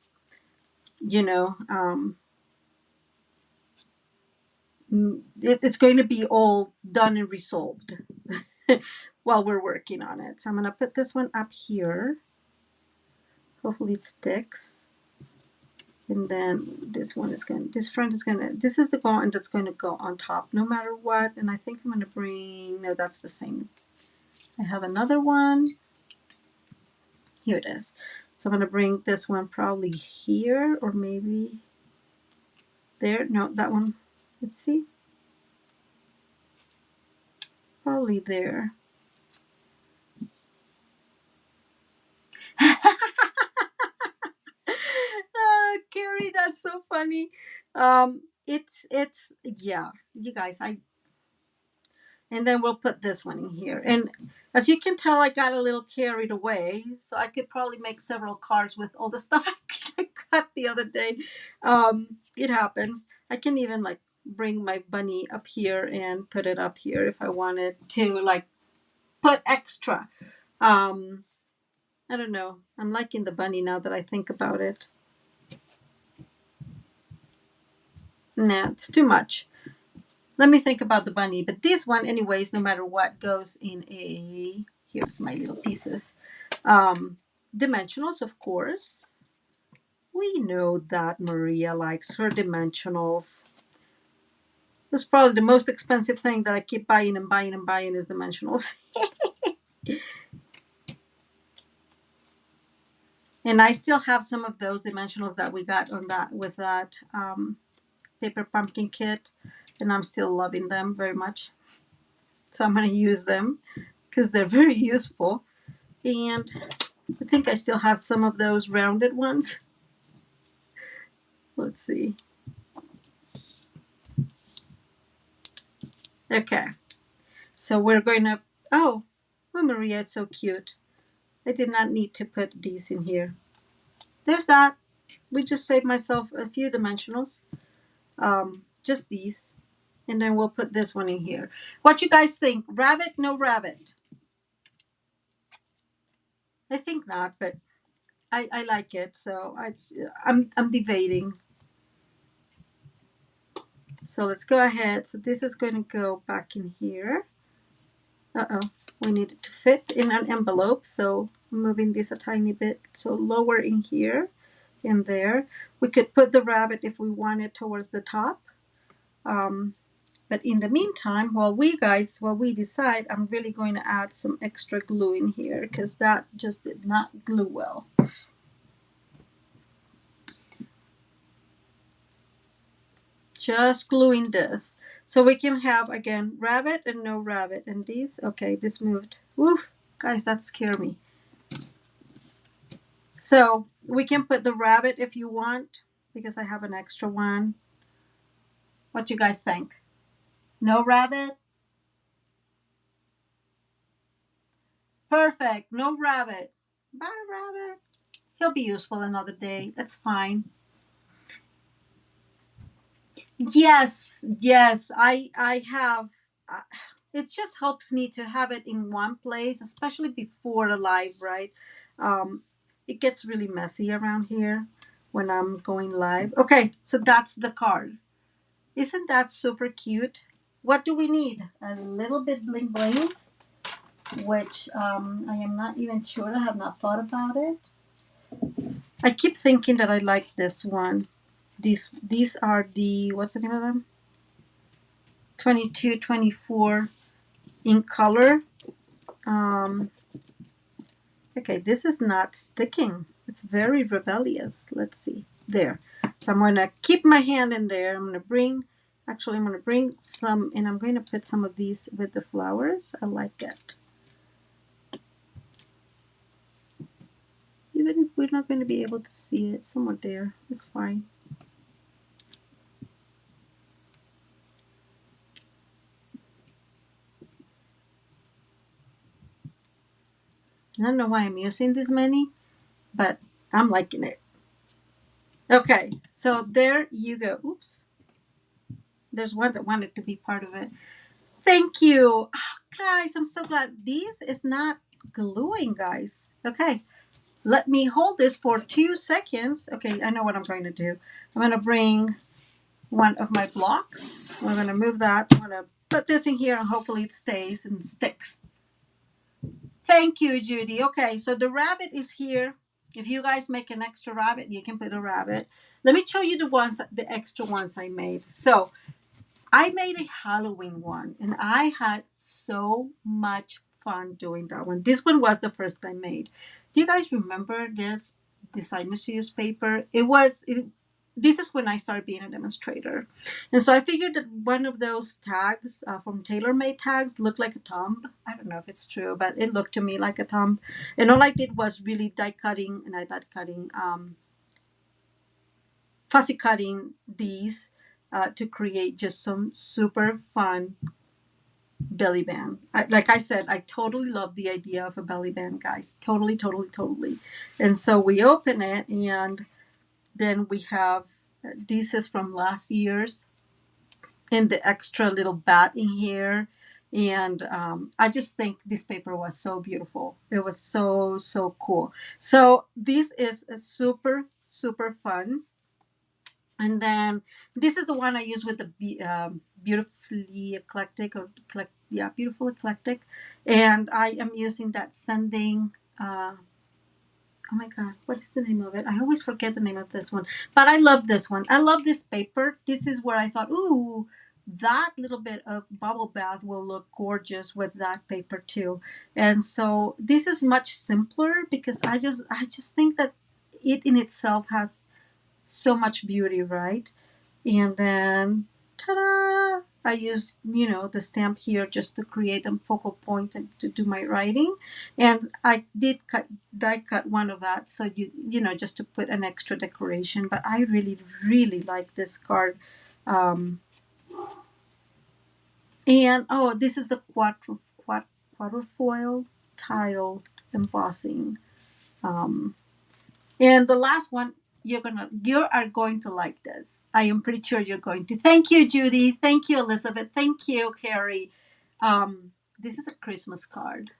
it's going to be all done and resolved while we're working on it. So I'm going to put this one up here. Hopefully it sticks. And then this one is going, this front is going to, this is the one that's going to go on top no matter what. And I think I'm going to bring, no, that's the same. I have another one. Here it is. So I'm going to bring this one probably here, or maybe there. No, that one. Let's see. Probably there. Marie, that's so funny. It's yeah, you guys, and then we'll put this one in here. And as you can tell, I got a little carried away, so I could probably make several cards with all the stuff I got the other day. It happens. I can even like bring my bunny up here and put it up here if I wanted to, like put extra. I don't know. I'm liking the bunny now that I think about it. Nah, it's too much. Let me think about the bunny. But this one, anyways, no matter what, goes in a... Here's my little pieces. Dimensionals, of course. We know that Maria likes her dimensionals. That's probably the most expensive thing that I keep buying and buying and buying is dimensionals. And I still have some of those dimensionals that we got on that with that paper pumpkin kit, and I'm still loving them very much. So I'm going to use them because they're very useful. And I think I still have some of those rounded ones. Let's see. Okay. So we're going to... Oh, Maria, it's so cute. I did not need to put these in here. There's that. We just saved myself a few dimensionals. Just these. And then we'll put this one in here. What you guys think? Rabbit, no rabbit? I think not, but I like it. So I'm debating. So let's go ahead. So this is going to go back in here. Uh-oh. We need it to fit in an envelope. So I'm moving this a tiny bit. So lower in here, in there. We could put the rabbit if we want it towards the top. But in the meantime, while we decide, I'm really going to add some extra glue in here because that just did not glue well. Just gluing this. So we can have, again, rabbit and no rabbit. And these, okay, this moved. Woof, guys, that scared me. So we can put the rabbit if you want because I have an extra one. What you guys think? No rabbit? Perfect. No rabbit. Bye, rabbit. He'll be useful another day. That's fine. Yes, I have. It just helps me to have it in one place, especially before the live, right? It gets really messy around here when I'm going live. Okay, so that's the card. Isn't that super cute? What do we need? A little bit bling bling, which I am not even sure. I have not thought about it. I keep thinking that I like this one. These are the, what's the name of them? 22, 24 in color. Okay, this is not sticking. It's very rebellious. Let's see. There. So I'm going to keep my hand in there. I'm going to bring some, and I'm going to put some of these with the flowers. I like it. Even if we're not going to be able to see it, somewhere there. It's fine. I don't know why I'm using this many, but I'm liking it. Okay, so there you go. Oops. There's one that wanted to be part of it. Thank you. Oh, guys, I'm so glad. This is not gluing, guys. Okay, let me hold this for 2 seconds. Okay, I know what I'm going to do. I'm going to bring one of my blocks. We're going to move that. I'm going to put this in here and hopefully it stays and sticks. Thank you, Judy. Okay, so the rabbit is here. If you guys make an extra rabbit, you can put a rabbit. Let me show you the extra ones I made. So I made a Halloween one, and I had so much fun doing that one. This one was the first I made. Do you guys remember this Designer Series paper? This is when I started being a demonstrator. And so I figured that one of those tags from TaylorMade tags looked like a thumb. I don't know if it's true, but it looked to me like a thumb. And all I did was really die cutting, and I die cutting fussy cutting these to create just some super fun belly band. Like I said, I totally love the idea of a belly band, guys. Totally, totally, totally. And so we open it, and then we have this is from last year's, and the extra little bat in here. And I just think this paper was so beautiful. It was so, so cool. So this is a super, super fun. And then this is the one I use with the beautifully eclectic or yeah, beautiful eclectic. And I am using that sending. Oh my God, what is the name of it? I always forget the name of this one, but I love this one. I love this paper. This is where I thought, ooh, that little bit of bubble bath will look gorgeous with that paper too. And so this is much simpler because I just think that it in itself has so much beauty, right? And then, ta-da! I use, the stamp here just to create a focal point and to do my writing. And I did die cut one of that, so just to put an extra decoration. But I really, really like this card. Um, and oh, this is the quadrifoil tile embossing. Um, And the last one, you are going to like this. I am pretty sure you're going to. Thank you, Judy. Thank you, Elizabeth. Thank you, Carrie. This is a Christmas card.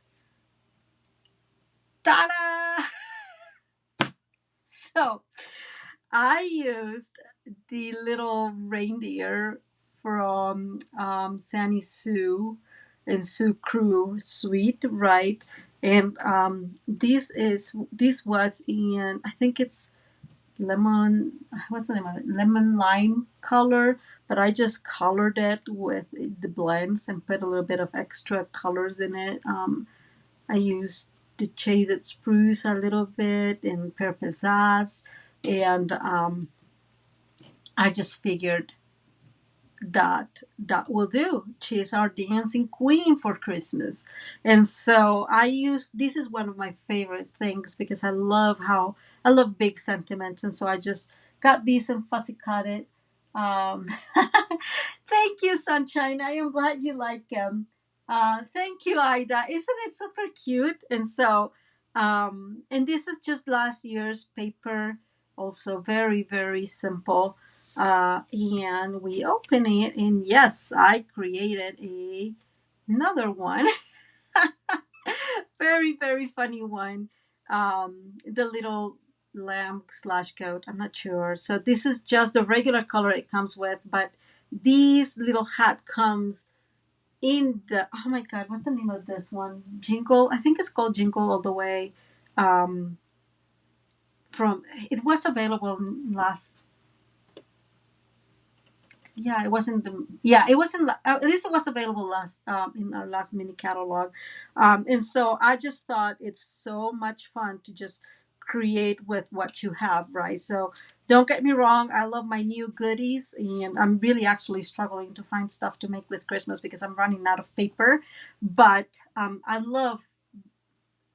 Ta-da! So I used the little reindeer from Sandy Sue and Sue Crew Suite, right? And this was in, I think it's lemon, what's the name of it, lemon lime color, but I just colored it with the blends and put a little bit of extra colors in it. I used the shaded spruce a little bit and pear pizzazz, and I just figured that will do. She's our dancing queen for Christmas. And so I use, this is one of my favorite things because I love big sentiments. And so I just got these and fussy cut it. Um, thank you, Sunshine. I am glad you like them. Thank you, Ida. Isn't it super cute? And so, and this is just last year's paper. Also very, very simple. And we open it, and yes, I created another one. Very, very funny one. The little lamb slash goat, I'm not sure. So this is just the regular color it comes with, but this little hat comes in the, oh my God, what's the name of this one? Jingle, I think it's called Jingle All the Way. Um, from it was available last, yeah, it wasn't the, yeah, it wasn't at least it was available last in our last mini catalog. And so I just thought it's so much fun to just create with what you have, right? So don't get me wrong, I love my new goodies, and I'm really actually struggling to find stuff to make with Christmas because I'm running out of paper. But I love.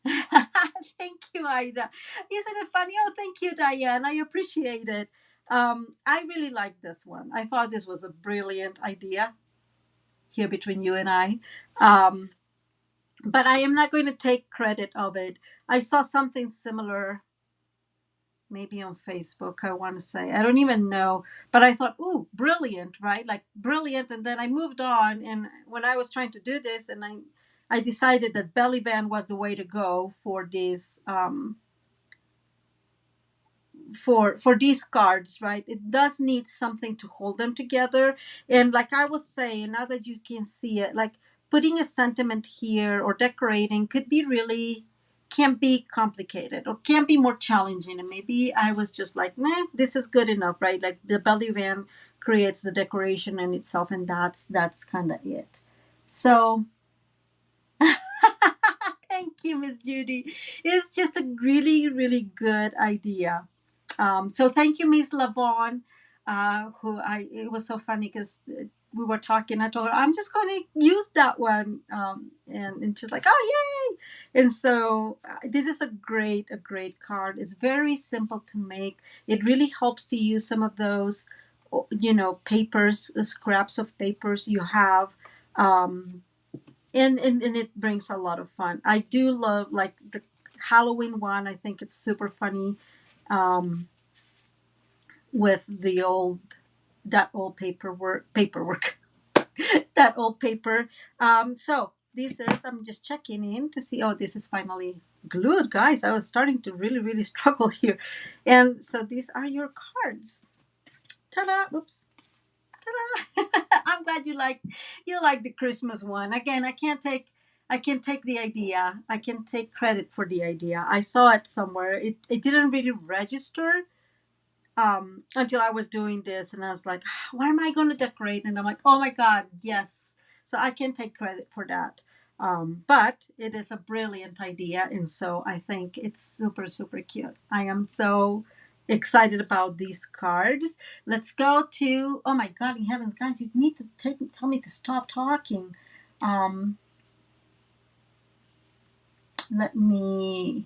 Thank you, Ida. Isn't it funny? Oh, thank you, Diane. I appreciate it. I really like this one. I thought this was a brilliant idea here between you and I. Um, but I am not going to take credit of it. I saw something similar maybe on Facebook, I want to say. I don't even know. But I thought, ooh, brilliant, right? Like brilliant. And then I moved on. And when I was trying to do this, and I decided that belly band was the way to go for this for these cards, right? It does need something to hold them together. And like I was saying, now that you can see it, like putting a sentiment here or decorating could be really, can be complicated or can be more challenging. And maybe I was just like, meh, this is good enough, right? Like the belly band creates the decoration in itself, and that's kind of it. So thank you, Miss Judy. It's just a really, really good idea. So thank you, Miss Lavon. who it was so funny because we were talking. I told her I'm just going to use that one, and she's like, "Oh, yay!" And so this is a great card. It's very simple to make. It really helps to use some of those, papers, scraps of papers you have. Um, and it brings a lot of fun. I do love like the Halloween one. I think it's super funny, um, with the old that old paperwork that old paper. So this is, I'm just checking in to see. Oh, this is finally glued, guys. I was starting to really struggle here, and so these are your cards. Ta-da! Oops. Ta-da! I'm glad you like the Christmas one. Again, I can take the idea. I can take credit for the idea. I saw it somewhere. It didn't really register until I was doing this, and I was like, what am I going to decorate? And I'm like, oh my God, yes. So I can take credit for that. But it is a brilliant idea. And so I think it's super cute. I am so excited about these cards. Let's go to, oh my God, in heavens, guys, you need to tell me to stop talking. Um, let me,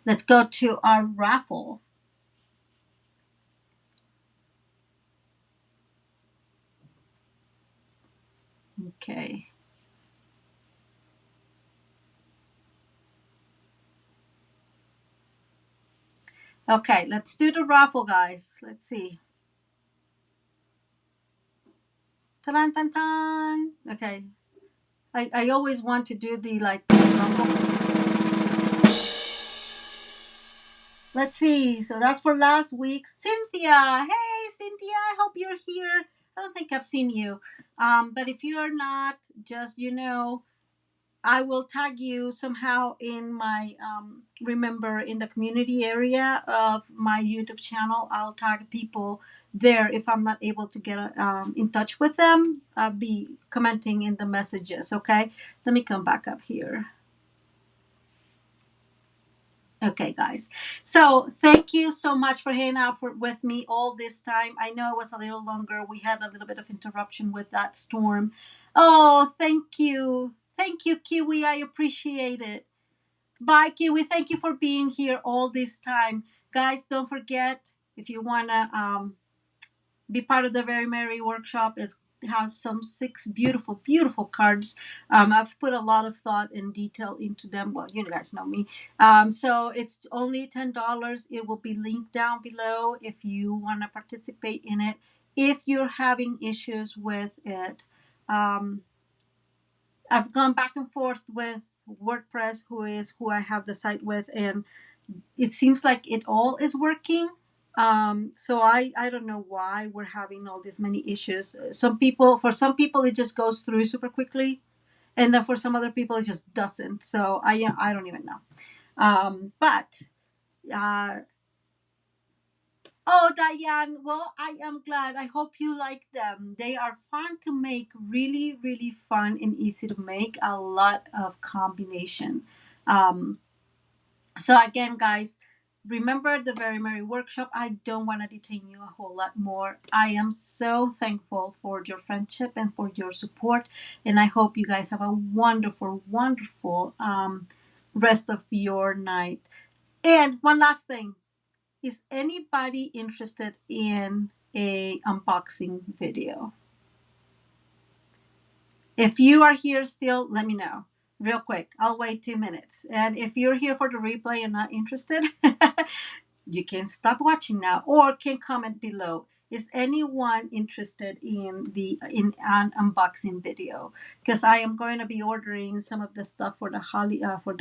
let's go to our raffle. Okay. Okay, let's do the raffle, guys. Let's see. Tan tan tan. Okay. I always want to do the like rumble. Let's see. So that's for last week. Cynthia. Hey Cynthia, I hope you're here. I don't think I've seen you. But if you are not, just I will tag you somehow in my remember in the community area of my YouTube channel. I'll tag people there if I'm not able to get in touch with them. I'll be commenting in the messages. Okay, let me come back up here. Okay, guys. So thank you so much for hanging out with me all this time. I know it was a little longer. We had a little bit of interruption with that storm. Oh, thank you. Thank you, Kiwi. I appreciate it. Bye, Kiwi. Thank you for being here all this time. Guys, don't forget, if you want to be part of the Very Merry workshop, it has some 6 beautiful cards. I've put a lot of thought and detail into them. Well, you guys know me. So it's only $10. It will be linked down below if you want to participate in it. If you're having issues with it, um, I've gone back and forth with WordPress, who I have the site with, and it seems like it all is working. So I don't know why we're having all these many issues. For some people it just goes through super quickly, and then for some other people it just doesn't. So I don't even know. But uh, oh, Diane, well, I am glad. I hope you like them. They are fun to make, really fun and easy to make. A lot of combination. Um, So again, guys, remember the Very Merry workshop. I don't want to detain you a whole lot more. I am so thankful for your friendship and for your support, and I hope you guys have a wonderful rest of your night. And one last thing: is anybody interested in a unboxing video? If you are here still, let me know real quick. I'll wait 2 minutes. And if you're here for the replay and not interested, you can stop watching now or can comment below. Is anyone interested in an unboxing video? Because I am going to be ordering some of the stuff for the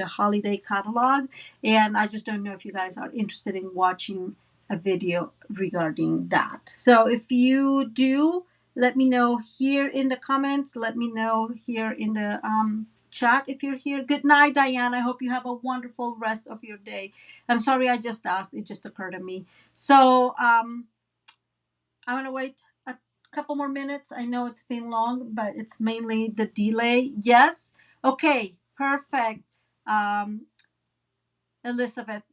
holiday catalog, and I just don't know if you guys are interested in watching a video regarding that. So if you do, let me know here in the comments. Let me know here in the chat if you're here. Good night, Diane. I hope you have a wonderful rest of your day. I'm sorry I just asked. It just occurred to me. So I'm going to wait a couple more minutes. I know it's been long, but it's mainly the delay. Yes? Okay, perfect. Elizabeth,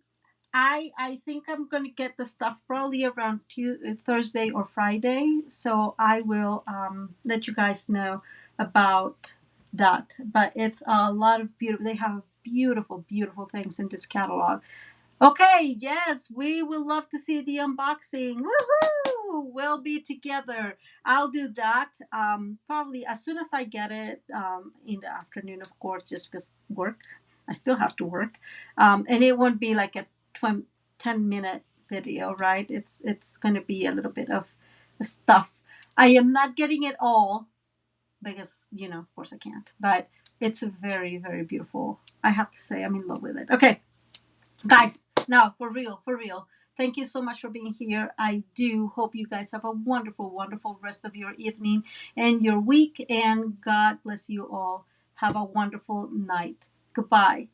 I think I'm gonna get the stuff probably around Thursday or Friday, so I will let you guys know about that. But it's a lot of beautiful. They have beautiful, beautiful things in this catalog. Okay, yes, we will love to see the unboxing. Woohoo! We'll be together. I'll do that probably as soon as I get it in the afternoon, of course, just because work. I still have to work. And it won't be like a 10-minute video, right? It's going to be a little bit of stuff. I am not getting it all because, of course I can't. But it's a very, very beautiful. I have to say, I'm in love with it. Okay, guys, now for real, for real, thank you so much for being here. I do hope you guys have a wonderful, wonderful rest of your evening and your week, and God bless you all. Have a wonderful night. Goodbye.